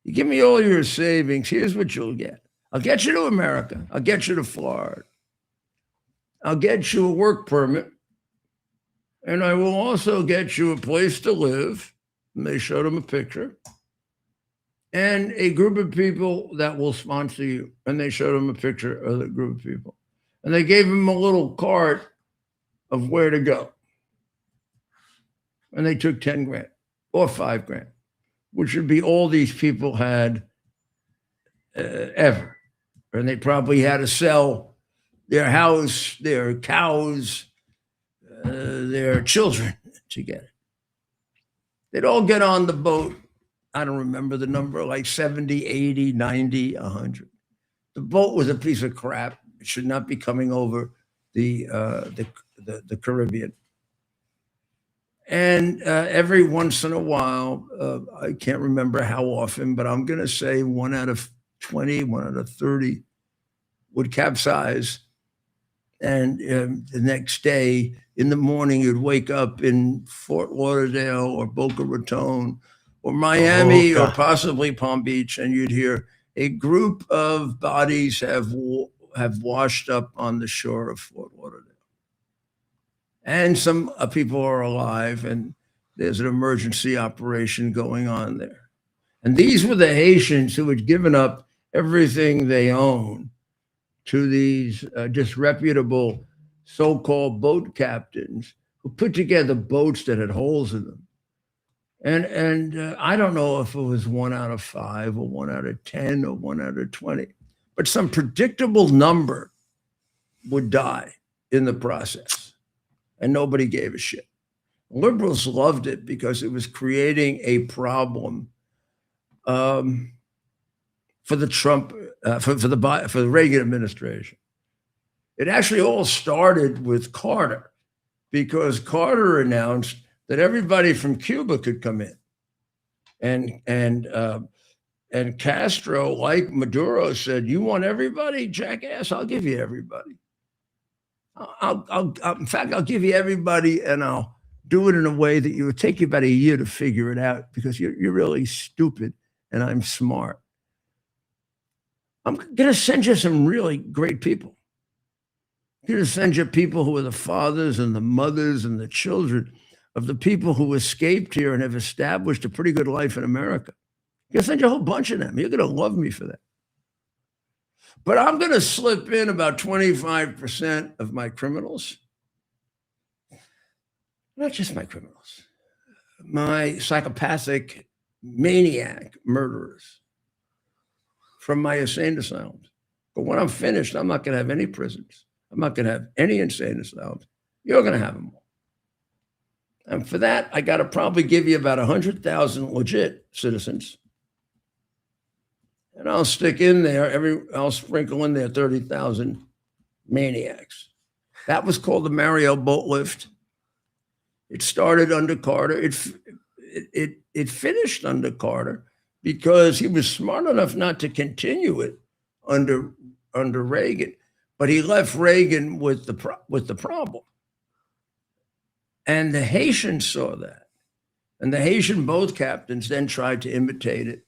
You give me all your savings, here's what you'll get. I'll get you to America. I'll get you to Florida. I'll get you a work permit. And I will also get you a place to live. And they showed him a picture. And a group of people that will sponsor you. And they showed him a picture of the group of people. And they gave him a little card of where to go. And they took 10 grand or 5 grand, which would be all these people had ever. and they probably had to sell their house, their cows, their children to get it. They'd all get on the boat. I don't remember the number, like 70, 80, 90, 100. The boat was a piece of crap. It should not be coming over the Caribbean. And every once in a while, I can't remember how often, but I'm going to say 1 out of 20, 1 out of 30 would capsize. And the next day in the morning, you'd wake up in Fort Lauderdale or Boca Raton or Miami or possibly Palm Beach, and you'd hear a group of bodies have washed up on the shore of Fort Lauderdale. And some people are alive, and there's an emergency operation going on there. And these were the Haitians who had given up everything they owned to these disreputable so-called boat captains who put together boats that had holes in them. And I don't know if it was 1 out of 5 or 1 out of 10 or 1 out of 20, but some predictable number would die in the process, and nobody gave a shit. Liberals loved it because it was creating a problem for the Trump, for the Reagan administration. It actually all started with Carter, because Carter announced that everybody from Cuba could come in, and Castro, like Maduro, said, "You want everybody, jackass? I'll give you everybody. In fact, I'll give you everybody, and I'll do it in a way that it would take you about a year to figure it out, because you're really stupid and I'm smart. I'm going to send you some really great people. I'm going to send you people who are the fathers and the mothers and the children of the people who escaped here and have established a pretty good life in America. I'm going to send you a whole bunch of them. You're going to love me for that. But I'm going to slip in about 25% of my criminals. Not just my criminals, my psychopathic, maniac murderers from my insane asylums. But when I'm finished, I'm not going to have any prisons. I'm not going to have any insane asylums. You're going to have them all. And for that, I got to probably give you about 100,000 legit citizens. And I'll stick in there, I'll sprinkle in there 30,000 maniacs. That was called the Mario boat lift. It started under Carter. It finished under Carter because he was smart enough not to continue it under Reagan, but he left Reagan with the problem. And the Haitians saw that. And the Haitian boat captains then tried to imitate it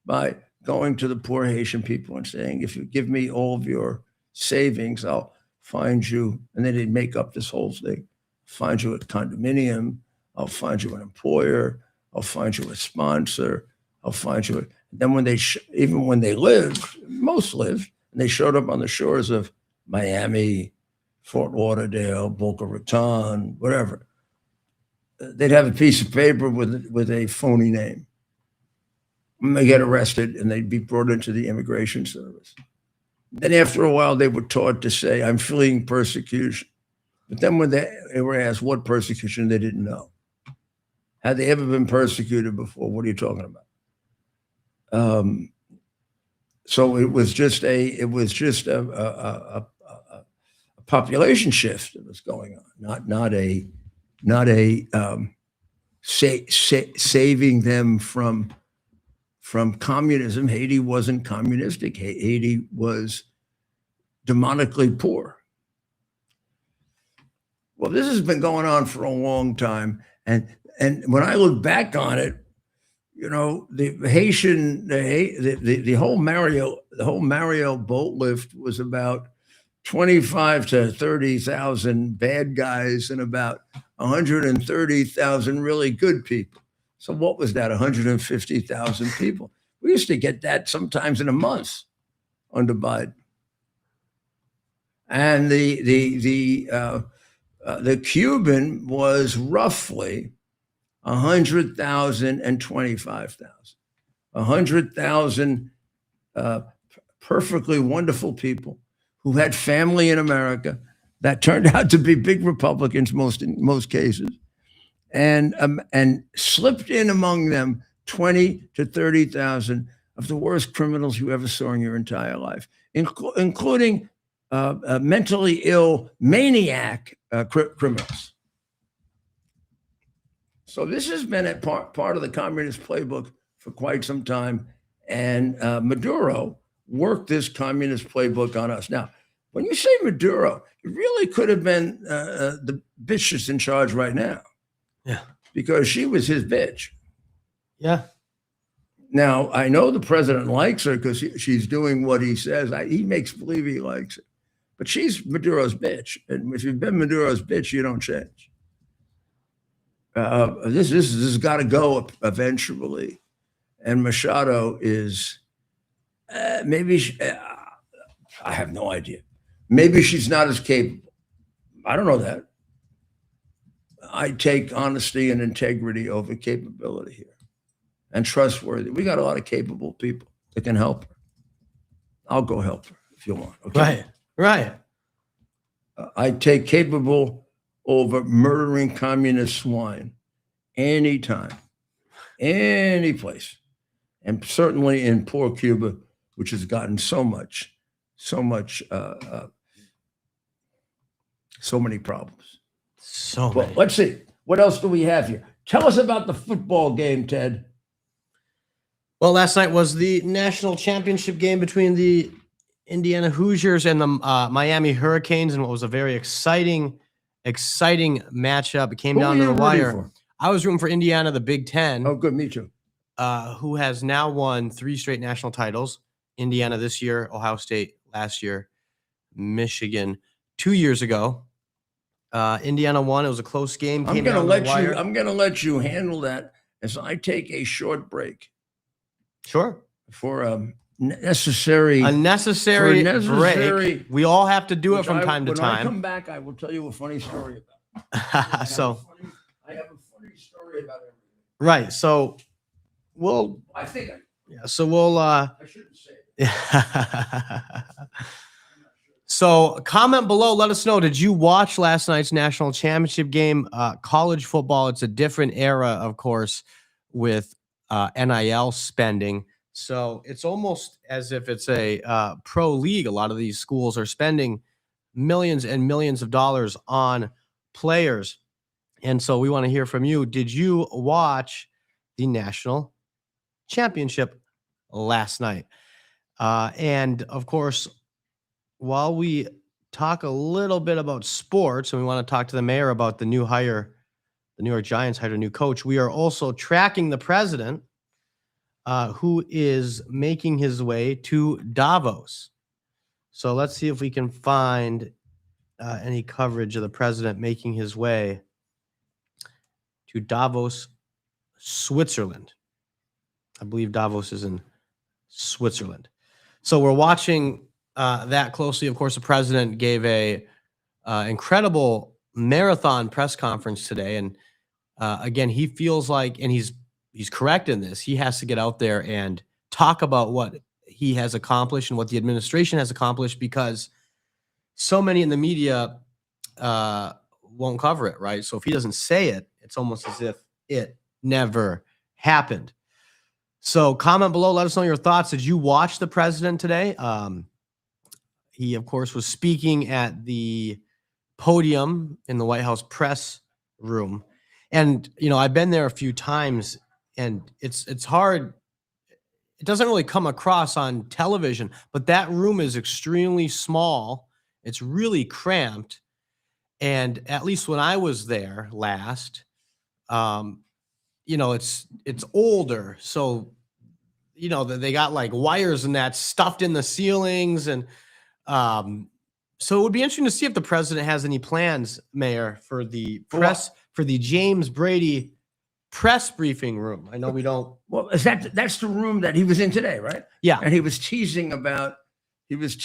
by going to the poor Haitian people and saying, if you give me all of your savings, I'll find you. And then they'd make up this whole thing. Find you a condominium. I'll find you an employer. I'll find you a sponsor. I'll find you. Then when even when they lived, most lived, and they showed up on the shores of Miami, Fort Lauderdale, Boca Raton, whatever, they'd have a piece of paper with a phony name. And they get arrested and they'd be brought into the immigration service. Then after a while, they were taught to say, I'm fleeing persecution. But then when they were asked what persecution, they didn't know. Had they ever been persecuted before? What are you talking about? So it was just a population shift that was going on, not a saving them from communism. Haiti wasn't communistic. Haiti was demonically poor. Well, this has been going on for a long time, and when I look back on it, you know, the whole Mario boat lift was about 25 to 30,000 bad guys and about 130,000 really good people. So what was that? 150,000 people. We used to get that sometimes in a month under Biden. And the Cuban was roughly 100,000 and 25,000. 100,000 perfectly wonderful people who had family in America that turned out to be big Republicans in most cases, and slipped in among them 20 to 30,000 of the worst criminals you ever saw in your entire life, including mentally ill maniac criminals. So this has been a part of the communist playbook for quite some time, and Maduro worked this communist playbook on us. Now, when you say Maduro, it really could have been the bitch that's in charge right now. Yeah. Because she was his bitch. Yeah. Now, I know the president likes her because she's doing what he says. He makes believe he likes her. But she's Maduro's bitch. And if you've been Maduro's bitch, you don't change. This has got to go eventually. And Machado is I have no idea. Maybe she's not as capable. I don't know that. I take honesty and integrity over capability here, and trustworthy. We got a lot of capable people that can help her. I'll go help her if you want. Okay? Right. I take capable over murdering communist swine anytime, any place, and certainly in poor Cuba, which has gotten so many problems. So Well, many. let's see. What else do we have here? Tell us about the football game, Ted. Well, last night was the national championship game between the Indiana Hoosiers and the Miami Hurricanes, and what was a very exciting matchup. It came Who down were to you the rooting wire. for? I was rooting for Indiana, the Big Ten, Oh, good. Me too. who has now won 3 straight national titles. Indiana this year, Ohio State last year, Michigan 2 years ago. Indiana won. It was a close game. I'm Came going to down to the wire. I'm going to let you handle that as I take a short break Sure. for a necessary break. We all have to do it from time to When I time. come back, I will tell you a funny story about it. So, I have a funny story about everything. right. So we'll, I think we'll, I shouldn't say it. So comment below. Let us know. Did you watch last night's national championship game? College football. It's a different era, of course, with NIL spending. So it's almost as if it's a pro league. A lot of these schools are spending millions and millions of dollars on players. And so we want to hear from you. Did you watch the national championship last night? And of course, while we talk a little bit about sports, and we want to talk to the mayor about the new hire, the New York Giants hired a new coach, we are also tracking the president, who is making his way to Davos. So let's see if we can find any coverage of the president making his way to Davos, Switzerland. I believe Davos is in Switzerland. So we're watching that closely. Of course, the president gave a incredible marathon press conference today, and again, he feels like, and he's correct in this, he has to get out there and talk about what he has accomplished and what the administration has accomplished, because so many in the media won't cover it, right? So if he doesn't say it, it's almost as if it never happened. So comment below, let us know your thoughts. Did you watch the president today? He, of course, was speaking at the podium in the White House press room. And, you know, I've been there a few times, and it's hard. It doesn't really come across on television, but that room is extremely small. It's really cramped. And at least when I was there last, you know, it's older. So, you know, they got like wires and that stuffed in the ceilings. And so it would be interesting to see if the president has any plans, Mayor, for the press, for the James Brady press briefing room. I know we don't. Well, that's the room that he was in today, right? Yeah. And he was teasing about it's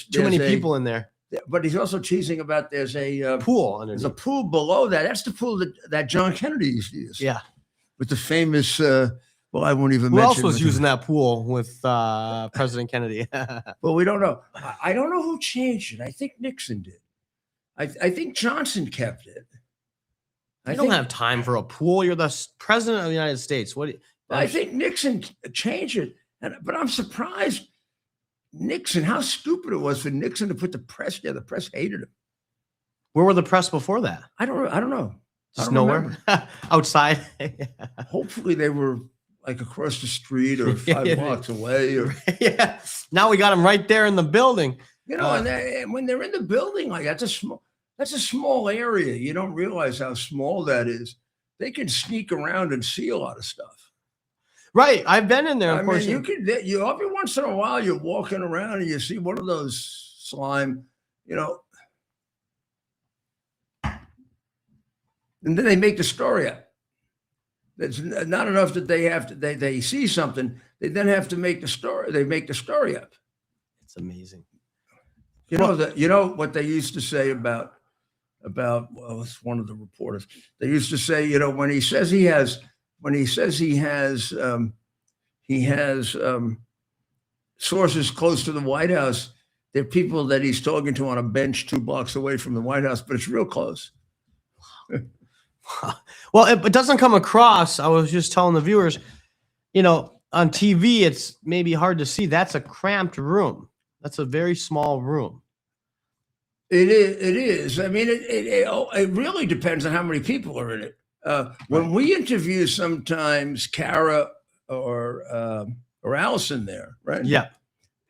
Too many people in there. But he's also teasing about there's a Pool there's underneath. a pool below that. That's the pool that John Kennedy used to use. Yeah. With the famous Well, I won't even Who mention. else was with using him. that pool with President Kennedy? Well, we don't know. I don't know who changed it. I think Nixon did. I think Johnson kept it. You don't have time for a pool. You're the president of the United States. I think Nixon changed it. But I'm surprised Nixon, how stupid it was for Nixon to put the press there. The press hated him. Where were the press before that? I don't know. Just I don't nowhere? Outside? Hopefully they were like across the street or 5 blocks away. Or Yeah. Now we got them right there in the building. you know, and when they're in the building, like that's a small area. You don't realize how small that is. They can sneak around and see a lot of stuff. Right. I've been in there. I Of course, mean, you every once in a while you're walking around and you see one of those slime, you know, and then they make the story up. It's not enough that they see something. They then have to make the story. They make the story up. it's amazing. You know what they used to say about well, it's one of the reporters. They used to say, you know, when he says he has sources close to the White House, they're people that he's talking to on a bench 2 blocks away from the White House, but it's real close. Well, it doesn't come across. I was just telling the viewers, you know, on TV, it's maybe hard to see. That's a cramped room. That's a very small room. It is. I mean, it really depends on how many people are in it. When we interview sometimes Kara or Allison there, right? Yeah.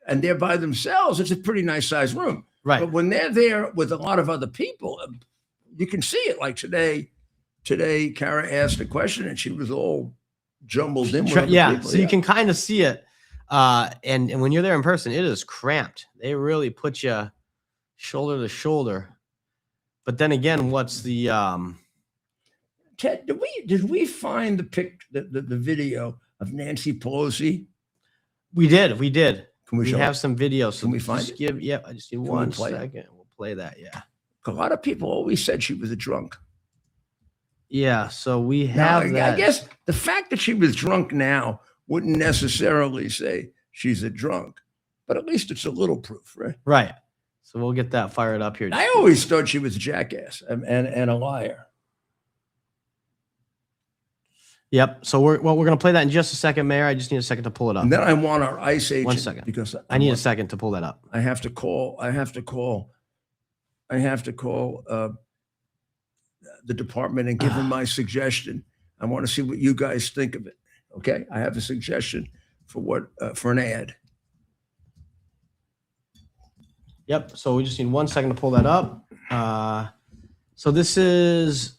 And they're by themselves, it's a pretty nice sized room. Right. But when they're there with a lot of other people, you can see it. Like today, Kara asked a question and she was all jumbled in with other people. So you can kind of see it. And when you're there in person, it is cramped. They really put you shoulder to shoulder. But then again, what's the Ted, did we find the video of Nancy Pelosi? We did. Can we We show have it? some videos. So Can we find just it? Yeah, I just need we one play it? second. We'll play that. Yeah. A lot of people always said she was a drunk. Yeah. So we Now, have that. I guess the fact that she was drunk now wouldn't necessarily say she's a drunk, but at least it's a little proof, right? Right. So we'll get that fired up here. I always thought she was a jackass and a liar. Yep. So we're going to play that in just a second, Mayor. I just need a second to pull it up. And then I want our ICE agent. 1 second. Because I need a second to pull that up. I have to call the department and give them my suggestion. I want to see what you guys think of it. Okay, I have a suggestion for an ad. Yep. So we just need 1 second to pull that up. So this is.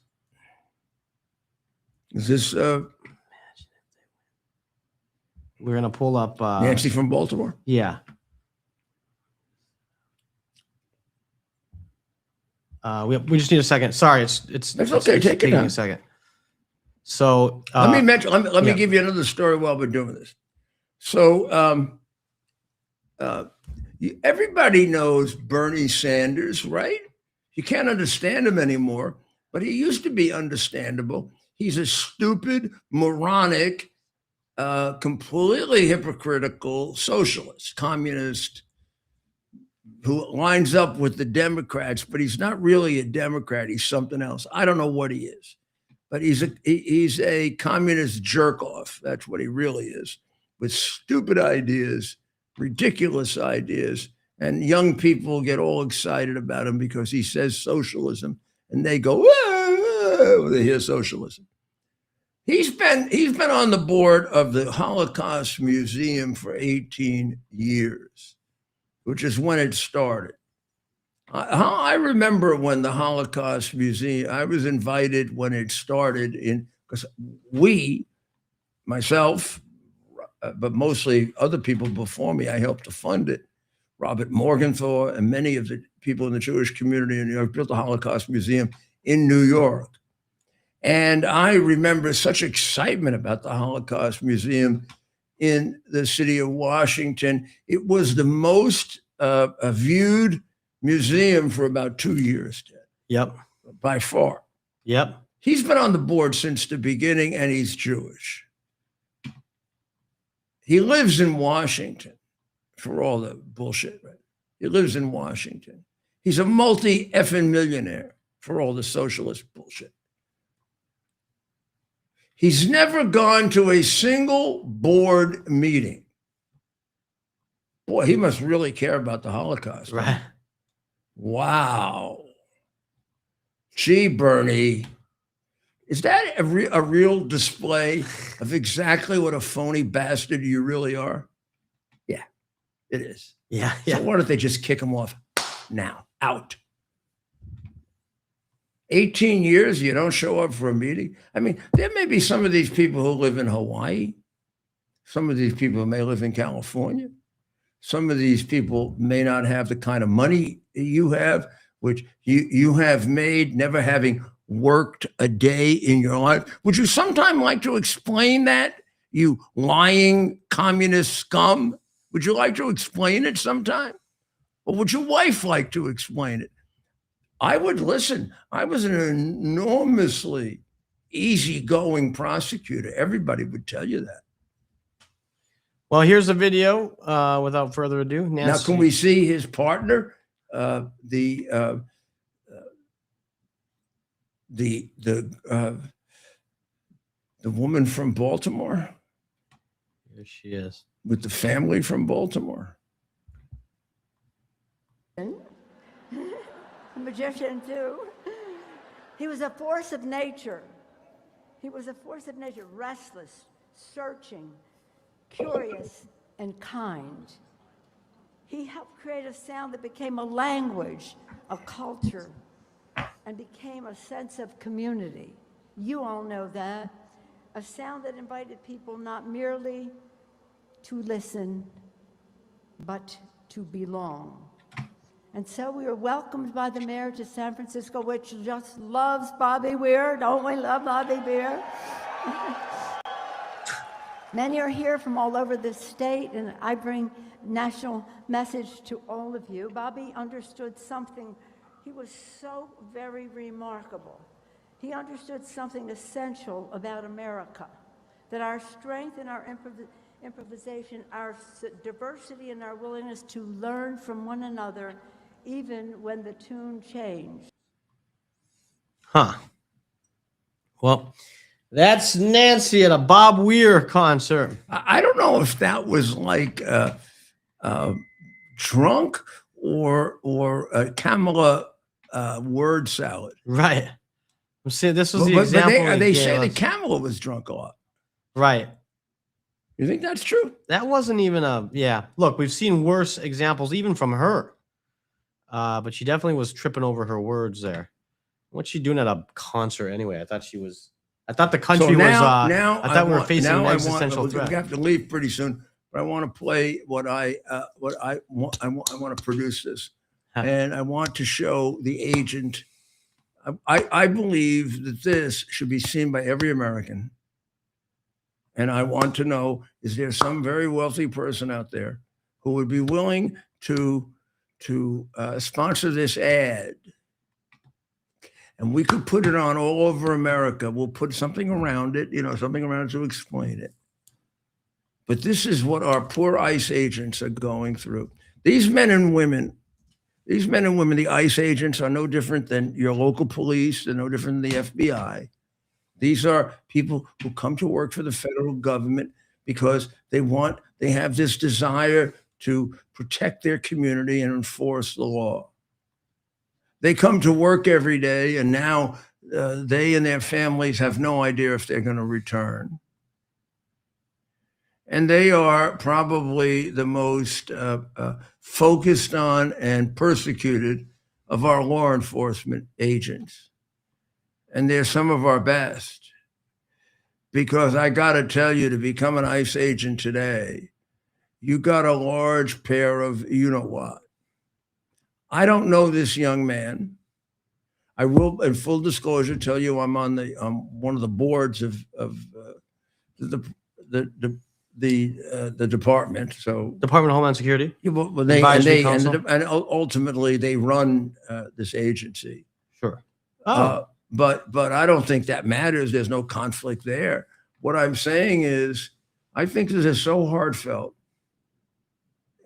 Is this We're going to pull up. Nancy from Baltimore? Yeah. We just need a second. Sorry, it's That's okay. Take it taking down. a second. So Let me yeah. give you another story while we're doing this. So everybody knows Bernie Sanders, right? You can't understand him anymore, but he used to be understandable. He's a stupid, moronic, completely hypocritical socialist, communist who lines up with the Democrats, but he's not really a Democrat. He's something else. I don't know what he is, but he's a communist jerk off. That's what he really is, with stupid ideas, ridiculous ideas. And young people get all excited about him because he says socialism and they go, whoa, when they hear socialism. He's been on the board of the Holocaust Museum for 18 years, which is when it started. I remember when the Holocaust Museum, I was invited when it started because myself, but mostly other people before me, I helped to fund it. Robert Morgenthau and many of the people in the Jewish community in New York built the Holocaust Museum in New York. And I remember such excitement about the Holocaust Museum in the city of Washington. It was the most viewed museum for about 2 years, Ted, Yep. by far. Yep. He's been on the board since the beginning, and he's Jewish. He lives in Washington for all the bullshit, right? He lives in Washington. He's a multi-effing millionaire for all the socialist bullshit. He's never gone to a single board meeting. Boy, he must really care about the Holocaust. Right. Wow. Gee, Bernie, is that a real display of exactly what a phony bastard you really are? Yeah, it is. Yeah. So why don't they just kick him off now? Out. 18 years, you don't show up for a meeting. I mean, there may be some of these people who live in Hawaii. Some of these people may live in California. Some of these people may not have the kind of money you have, which you have made, never having worked a day in your life. Would you sometime like to explain that, you lying communist scum? Would you like to explain it sometime? Or would your wife like to explain it? I would listen. I was an enormously easygoing prosecutor. Everybody would tell you that. Well, here's a video. Without further ado, Nancy. Now, can we see his partner, the woman from Baltimore? Here she is. With the family from Baltimore. A magician too. He was a force of nature. He was a force of nature, restless, searching, curious, and kind. He helped create a sound that became a language, a culture, and became a sense of community. You all know that. A sound that invited people not merely to listen, but to belong. And so we were welcomed by the mayor to San Francisco, which just loves Bobby Weir. Don't we love Bobby Weir? Many are here from all over the state, and I bring national message to all of you. Bobby understood something. He was so very remarkable. He understood something essential about America, that our strength and our improvisation, our diversity and our willingness to learn from one another, even when the tune changed. Huh. Well, that's Nancy at a Bob Weir concert. I don't know if that was like drunk or a Kamala word salad. Right. See, this was the But example. they say that Kamala was drunk a lot. Right. You think that's true? That wasn't even a, yeah. Look, we've seen worse examples even from her. But she definitely was tripping over her words there. What's she doing at a concert anyway? I thought the country So was, now I thought we were facing an existential we threat. have to leave pretty soon, but I want to play what I want. I want to produce this, Huh. and I want to show the agent. I believe that this should be seen by every American. And I want to know, is there some very wealthy person out there who would be willing to sponsor this ad? And we could put it on all over America. We'll put something around it, something around it to explain it. But this is what our poor ICE agents are going through. These men and women, the ICE agents are no different than your local police. They're no different than the FBI. These are people who come to work for the federal government because they have this desire to protect their community and enforce the law. They come to work every day, and now they and their families have no idea if they're going to return. And they are probably the most focused on and persecuted of our law enforcement agents. And they're some of our best. Because I got to tell you, to become an ICE agent today, you got a large pair of you-know-what. I don't know this young man. I will, in full disclosure, tell you I'm on one of the boards of the department. So Department of Homeland Security. yeah, well, Advisory Council? and ultimately they run this agency. Sure. Oh, But I don't think that matters. There's no conflict there. What I'm saying is I think this is so heartfelt,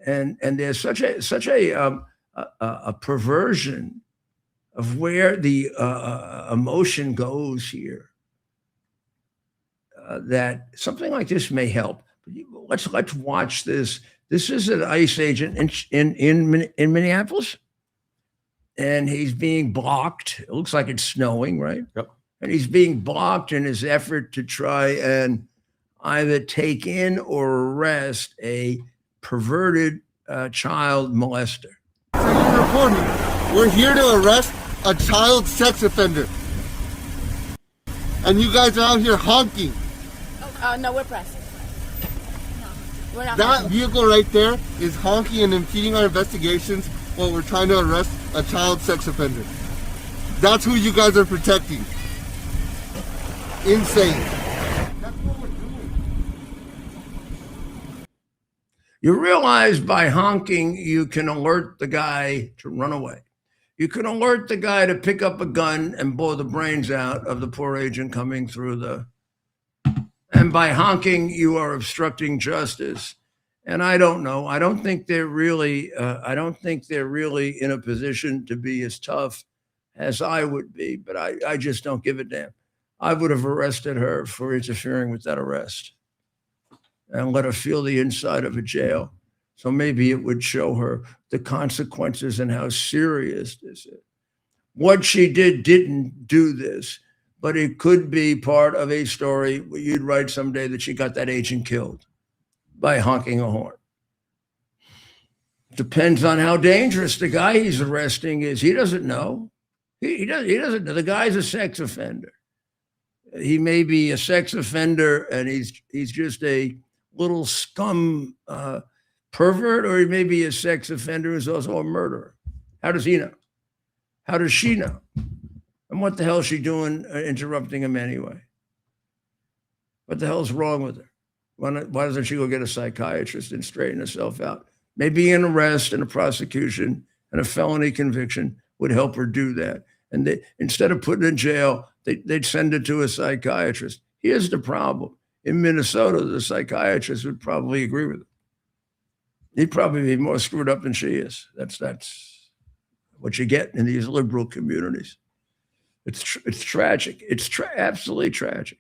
and there's such a perversion of where the emotion goes here, that something like this may help. Let's watch this. This is an ICE agent in Minneapolis, and he's being blocked. It looks like it's snowing, right? Yep. And he's being blocked in his effort to try and either take in or arrest a perverted child molester. Second reporting. We're here to arrest a child sex offender. And you guys are out here honking. No, we're pressing. No, we're not. That vehicle right there is honking and impeding our investigations while we're trying to arrest a child sex offender. That's who you guys are protecting. Insane. That's what we're doing. You realize by honking, you can alert the guy to run away. You can alert the guy to pick up a gun and blow the brains out of the poor agent coming through the. And by honking, you are obstructing justice. And I don't know. I don't think they're really. I don't think they're really in a position to be as tough as I would be. But I just don't give a damn. I would have arrested her for interfering with that arrest and let her feel the inside of a jail. So maybe it would show her the consequences and how serious this is. What she didn't do this, but it could be part of a story where you'd write someday that she got that agent killed by honking a horn. Depends on how dangerous the guy he's arresting is. He doesn't know. He doesn't know. The guy's a sex offender. He may be a sex offender and he's just a little scum pervert, or he may be a sex offender who's also a murderer. How does he know? How does she know? And what the hell is she doing interrupting him anyway? What the hell's wrong with her? Why doesn't she go get a psychiatrist and straighten herself out? Maybe an arrest and a prosecution and a felony conviction would help her do that. And instead of putting her in jail, they'd send her to a psychiatrist. Here's the problem. In Minnesota, the psychiatrist would probably agree with her. He'd probably be more screwed up than she is. That's what you get in these liberal communities. It's tragic. It's absolutely tragic.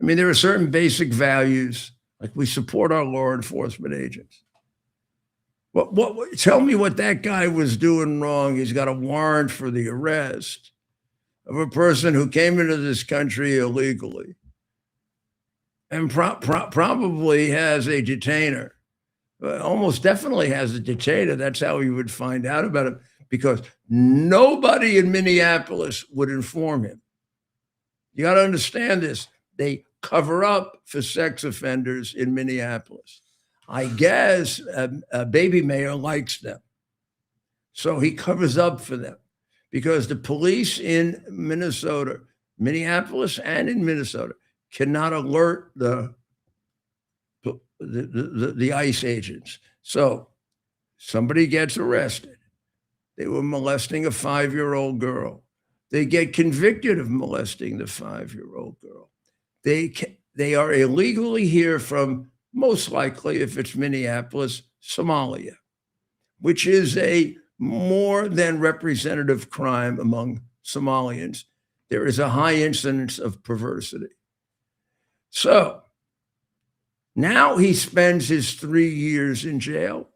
I mean, there are certain basic values, like we support our law enforcement agents. Tell me what that guy was doing wrong. He's got a warrant for the arrest of a person who came into this country illegally and probably has a detainer. Almost definitely has a detainer. That's how you would find out about it, because nobody in Minneapolis would inform him. You got to understand this. They cover up for sex offenders in Minneapolis. I guess a baby mayor likes them. So he covers up for them because the police in Minnesota, Minneapolis and in Minnesota, cannot alert the ICE agents. So somebody gets arrested. They were molesting a 5-year-old girl. They get convicted of molesting the 5-year-old girl. They are illegally here from, most likely, if it's Minneapolis, Somalia, which is a more than representative crime among Somalians. There is a high incidence of perversity. So now he spends his 3 years in jail,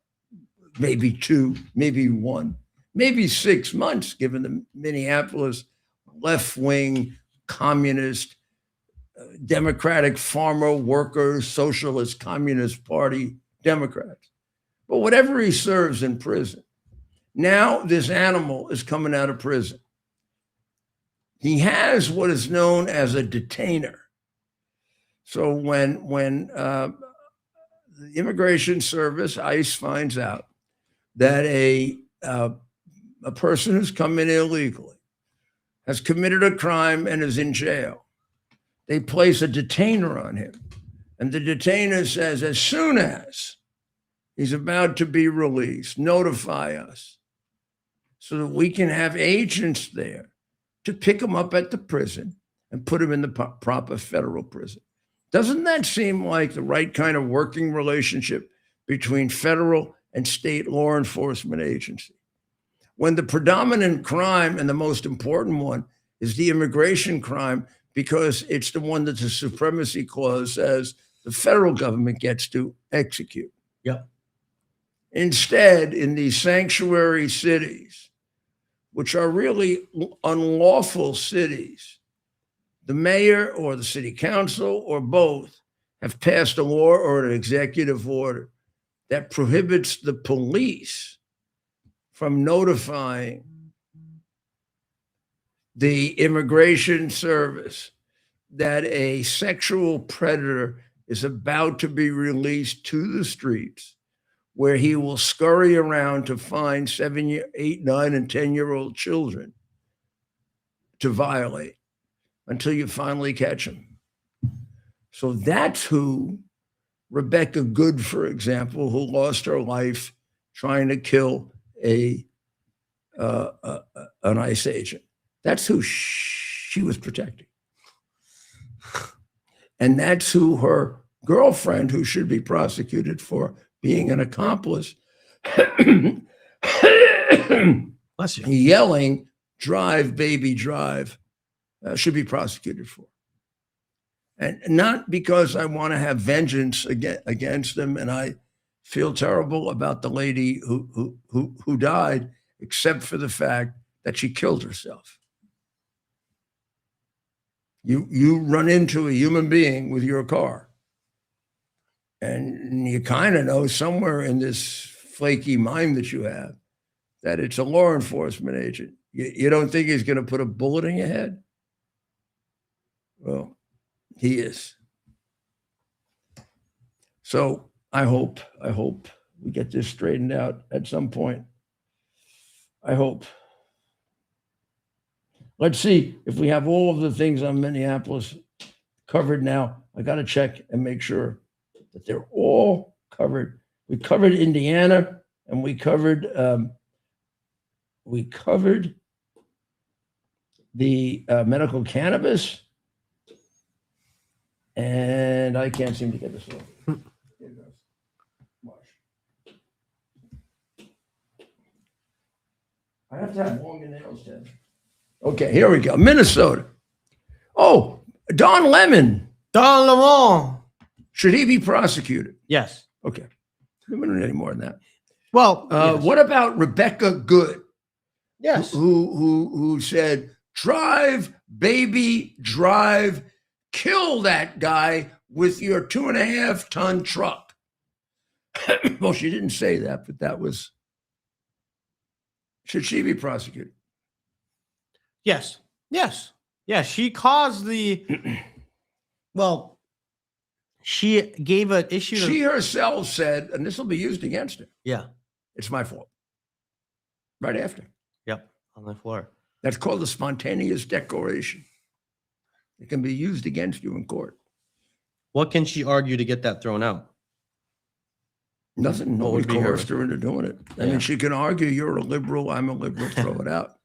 maybe 2, maybe 1, maybe 6 months, given the Minneapolis left-wing communist Democratic Farmer Workers Socialist Communist Party Democrats. But whatever he serves in prison, now this animal is coming out of prison. He has what is known as a detainer. So when the Immigration Service, ICE, finds out that a person who's come in illegally has committed a crime and is in jail, they place a detainer on him. And the detainer says, as soon as he's about to be released, notify us so that we can have agents there to pick him up at the prison and put him in the proper federal prison. Doesn't that seem like the right kind of working relationship between federal and state law enforcement agency? When the predominant crime and the most important one is the immigration crime, because it's the one that the Supremacy Clause says the federal government gets to execute. Yep. Instead, in these sanctuary cities, which are really unlawful cities, the mayor or the city council or both have passed a law or an executive order that prohibits the police from notifying the immigration service that a sexual predator is about to be released to the streets, where he will scurry around to find 7, 8, 9, and 10-year-old children to violate until you finally catch him. So that's who Rebecca Good, for example, who lost her life trying to kill an ICE agent. That's who she was protecting. And that's who her girlfriend, who should be prosecuted for being an accomplice, Bless you. yelling, "Drive, baby, drive," should be prosecuted for. And not because I want to have vengeance against them, and I feel terrible about the lady who died, except for the fact that she killed herself. You run into a human being with your car, and you kind of know somewhere in this flaky mind that you have that it's a law enforcement agent. You don't think he's going to put a bullet in your head? Well, he is. So I hope we get this straightened out at some point. I hope. Let's see if we have all of the things on Minneapolis covered now. I got to check and make sure that they're all covered. We covered Indiana, and we covered the medical cannabis, and I can't seem to get this one. Here it goes. Watch. I have to have longer nails, Ted. Okay, here we go. Minnesota. Oh, Don Lemon. Don Lemon. Should he be prosecuted? Yes. Okay. We don't need any more than that. Well, yes. What about Rebecca Good? Yes. Who said, "Drive, baby, drive, kill that guy with your 2.5-ton truck." Well, she didn't say that, but that was. Should she be prosecuted? Yes. Yes. Yeah. She caused the. Well, she gave an issue. She herself said, and this will be used against her, Yeah. "It's my fault." Right after. Yep. On the floor. That's called a spontaneous declaration. It can be used against you in court. What can she argue to get that thrown out? Nothing. What Nobody would be her- coerced her into doing it. I Yeah. mean, she can argue, "You're a liberal, I'm a liberal, throw it out."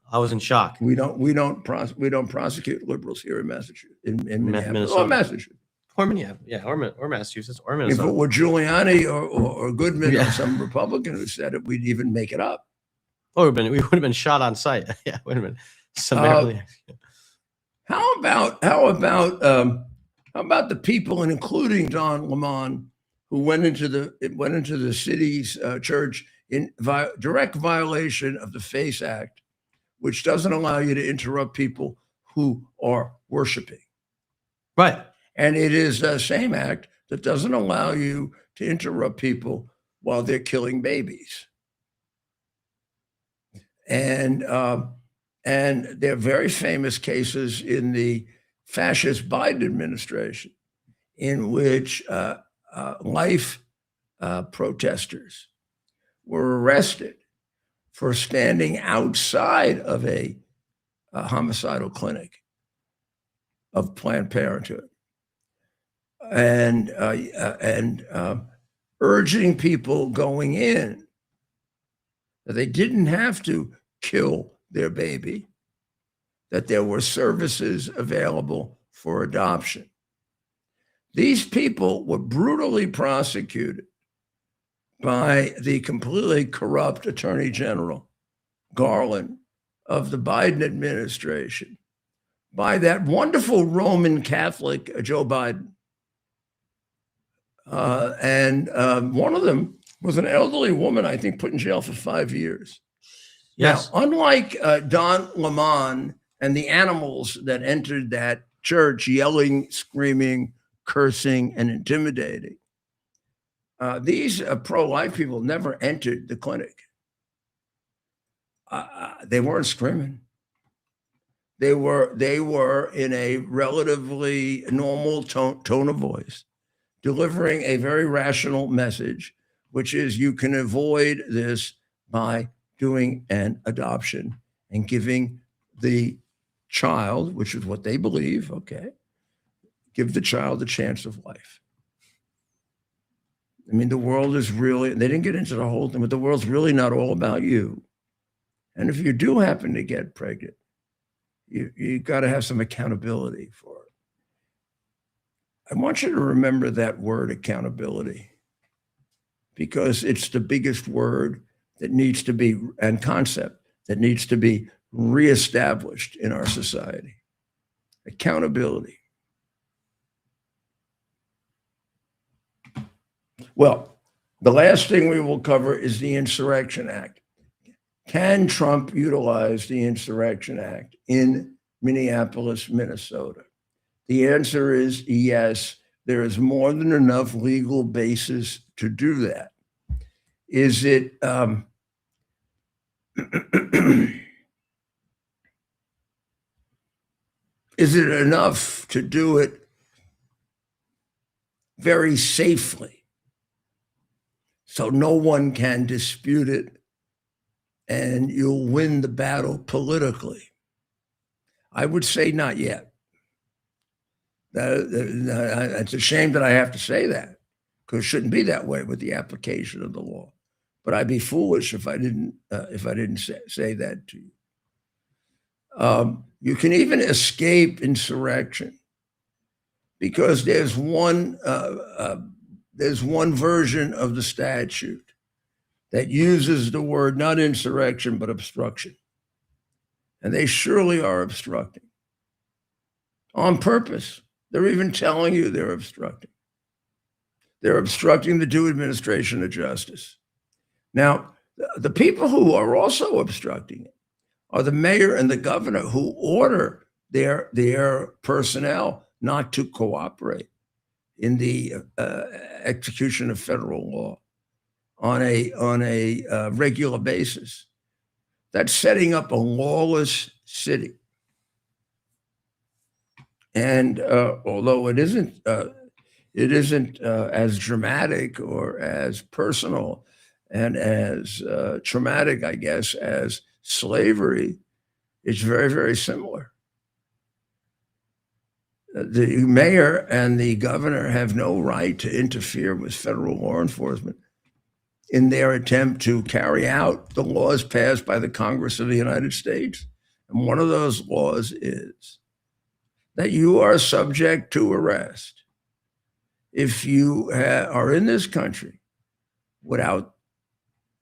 I was in shock. We don't prosecute liberals here in Massachusetts, in Minneapolis, Minnesota. or Massachusetts. Or Massachusetts, or If Minnesota. it were Giuliani or Goodman Yeah. or some Republican who said it, we'd even make it up. Oh, we would have been shot on sight. Yeah, would have been summarily. How about the people, and including Don Lemon, who went into the city's church in direct violation of the FACE Act, which doesn't allow you to interrupt people who are worshiping. Right. And it is the same act that doesn't allow you to interrupt people while they're killing babies. And there are very famous cases in the fascist Biden administration in which life protesters were arrested for standing outside of a homicidal clinic of Planned Parenthood and urging people going in that they didn't have to kill their baby, that there were services available for adoption. These people were brutally prosecuted by the completely corrupt Attorney General Garland of the Biden administration, by that wonderful Roman Catholic Joe Biden. And one of them was an elderly woman, I think, put in jail for 5 years. Yes. Now, unlike Don Lemon and the animals that entered that church yelling, screaming, cursing, and intimidating, these pro-life people never entered the clinic. They weren't screaming. They were in a relatively normal tone of voice, delivering a very rational message, which is you can avoid this by doing an adoption and giving the child, which is what they believe, okay, give the child a chance of life. I mean, the world is really, they didn't get into the whole thing, but the world's really not all about you. And if you do happen to get pregnant, you got to have some accountability for it. I want you to remember that word accountability, because it's the biggest word that needs to be, and concept that needs to be reestablished in our society. Accountability. Well, the last thing we will cover is the Insurrection Act. Can Trump utilize the Insurrection Act in Minneapolis, Minnesota? The answer is yes. There is more than enough legal basis to do that. Is it is it enough to do it very safely so no one can dispute it and you'll win the battle politically? I would say not yet. It's a shame that I have to say that, because it shouldn't be that way with the application of the law. But I'd be foolish if I didn't say that to you. You can even escape insurrection, because there's one version of the statute that uses the word not insurrection but obstruction, and they surely are obstructing on purpose. They're even telling you they're obstructing. They're obstructing the due administration of justice. Now, the people who are also obstructing it are the mayor and the governor, who order their personnel not to cooperate in the execution of federal law on a regular basis. That's setting up a lawless city. And although it isn't as dramatic or as personal and as traumatic, I guess, as slavery, it's very, very similar. The mayor and the governor have no right to interfere with federal law enforcement in their attempt to carry out the laws passed by the Congress of the United States. And one of those laws is that you are subject to arrest if you are in this country without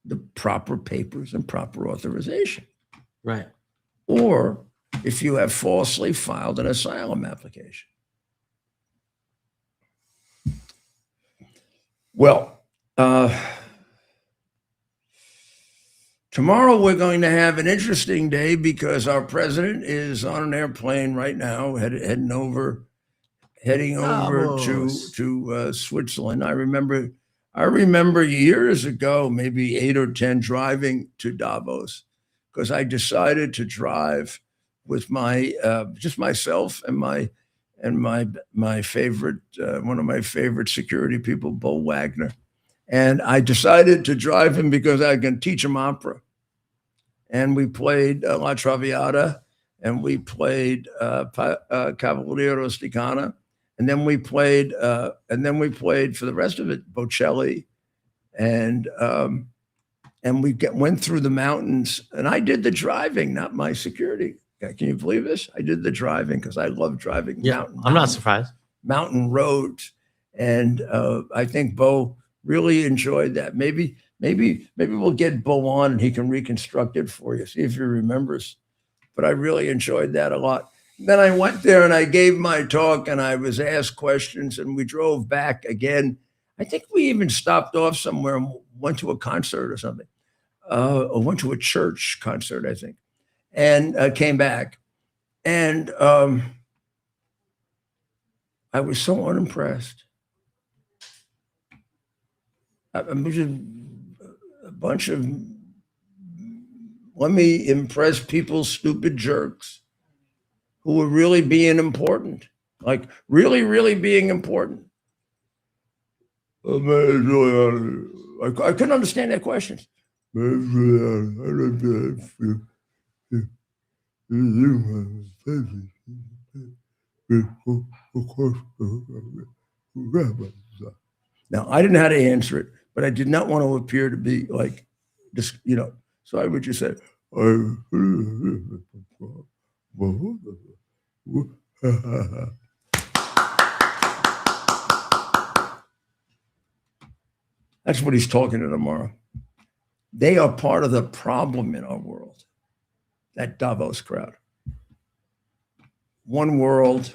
the proper papers and proper authorization. Right. Or if you have falsely filed an asylum application. Well, tomorrow we're going to have an interesting day, because our president is on an airplane right now, heading over to Switzerland. I remember years ago, maybe 8 or 10, driving to Davos, because I decided to drive with my just myself and my favorite one of my favorite security people, Bo Wagner, and I decided to drive him because I can teach him opera. And we played La Traviata, and we played Cavaliere Rusticana, and then we played for the rest of it Bocelli, and we went through the mountains, and I did the driving, not my security. Can you believe this? I did the driving because I love driving I'm not surprised. Mountain roads. And I think Bo really enjoyed that. Maybe we'll get Bo on and he can reconstruct it for you, see if he remembers. But I really enjoyed that a lot. Then I went there and I gave my talk and I was asked questions and we drove back again. I think we even stopped off somewhere and went to a concert or something, or went to a church concert, I think, and came back. And I was so unimpressed. I was a bunch of, let me impress people, stupid jerks who were really being important, like really, really being important. I couldn't understand their questions. Now, I didn't know how to answer it, but I did not want to appear to be like, just, so I would just say, that's what he's talking to tomorrow. They are part of the problem in our world, that Davos crowd. One world,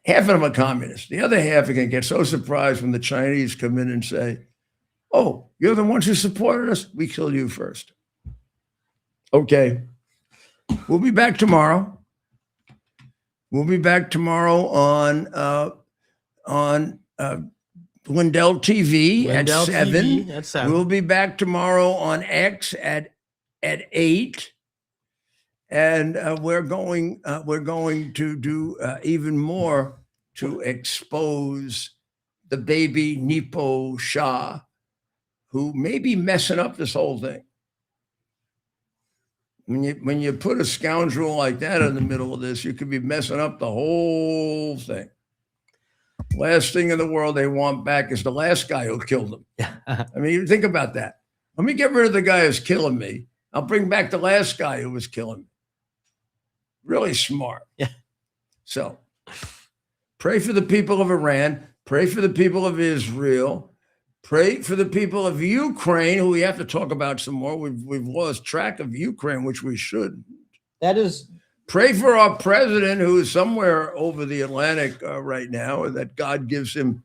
half of them are communists. The other half are going to get so surprised when the Chinese come in and say, oh, you're the ones who supported us? We kill you first. Okay. We'll be back tomorrow. We'll be back tomorrow on Lindell TV Lindell at 7. TV at 7. We'll be back tomorrow on X at 8. And we're going to do even more to expose the baby Nepo Shah, who may be messing up this whole thing. When you put a scoundrel like that in the middle of this, you could be messing up the whole thing. Last thing in the world they want back is the last guy who killed them. I mean, you think about that. Let me get rid of the guy who's killing me. I'll bring back the last guy who was killing me. Really smart. Yeah. So pray for the people of Iran. Pray for the people of Israel. Pray for the people of Ukraine, who we have to talk about some more. We've lost track of Ukraine, which we should. That is. Pray for our president, who is somewhere over the Atlantic right now, and that God gives him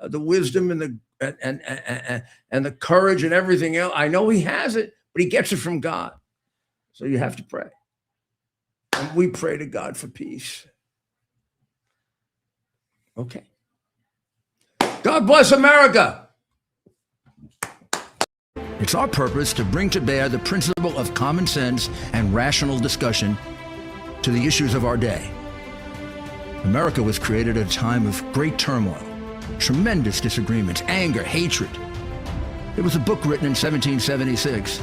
the wisdom and the courage and everything else. I know he has it, but he gets it from God. So you have to pray. And we pray to God for peace. Okay. God bless America. It's our purpose to bring to bear the principle of common sense and rational discussion to the issues of our day. America was created at a time of great turmoil, tremendous disagreements, anger, hatred. There was a book written in 1776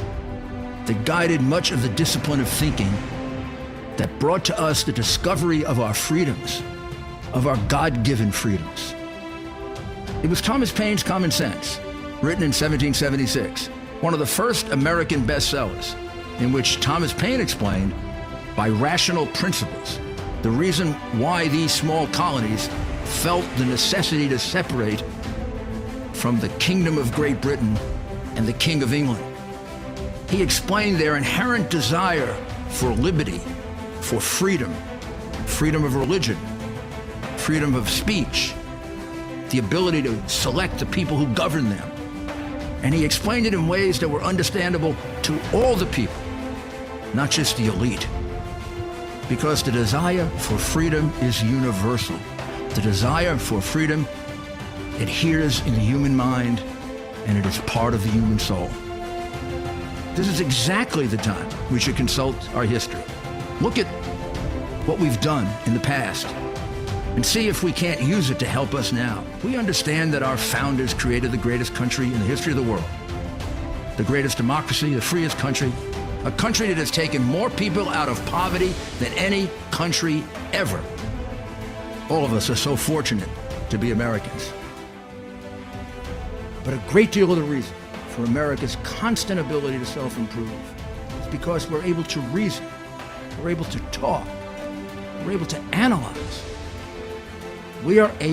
that guided much of the discipline of thinking that brought to us the discovery of our freedoms, of our God-given freedoms. It was Thomas Paine's Common Sense, written in 1776, one of the first American bestsellers, in which Thomas Paine explained, by rational principles, the reason why these small colonies felt the necessity to separate from the Kingdom of Great Britain and the King of England. He explained their inherent desire for liberty, for freedom, freedom of religion, freedom of speech, the ability to select the people who govern them. And he explained it in ways that were understandable to all the people, not just the elite. Because the desire for freedom is universal. The desire for freedom adheres in the human mind, and it is part of the human soul. This is exactly the time we should consult our history. Look at what we've done in the past and see if we can't use it to help us now. We understand that our founders created the greatest country in the history of the world, the greatest democracy, the freest country, a country that has taken more people out of poverty than any country ever. All of us are so fortunate to be Americans. But a great deal of the reason for America's constant ability to self-improve is because we're able to reason, we're able to talk, we're able to analyze. We are able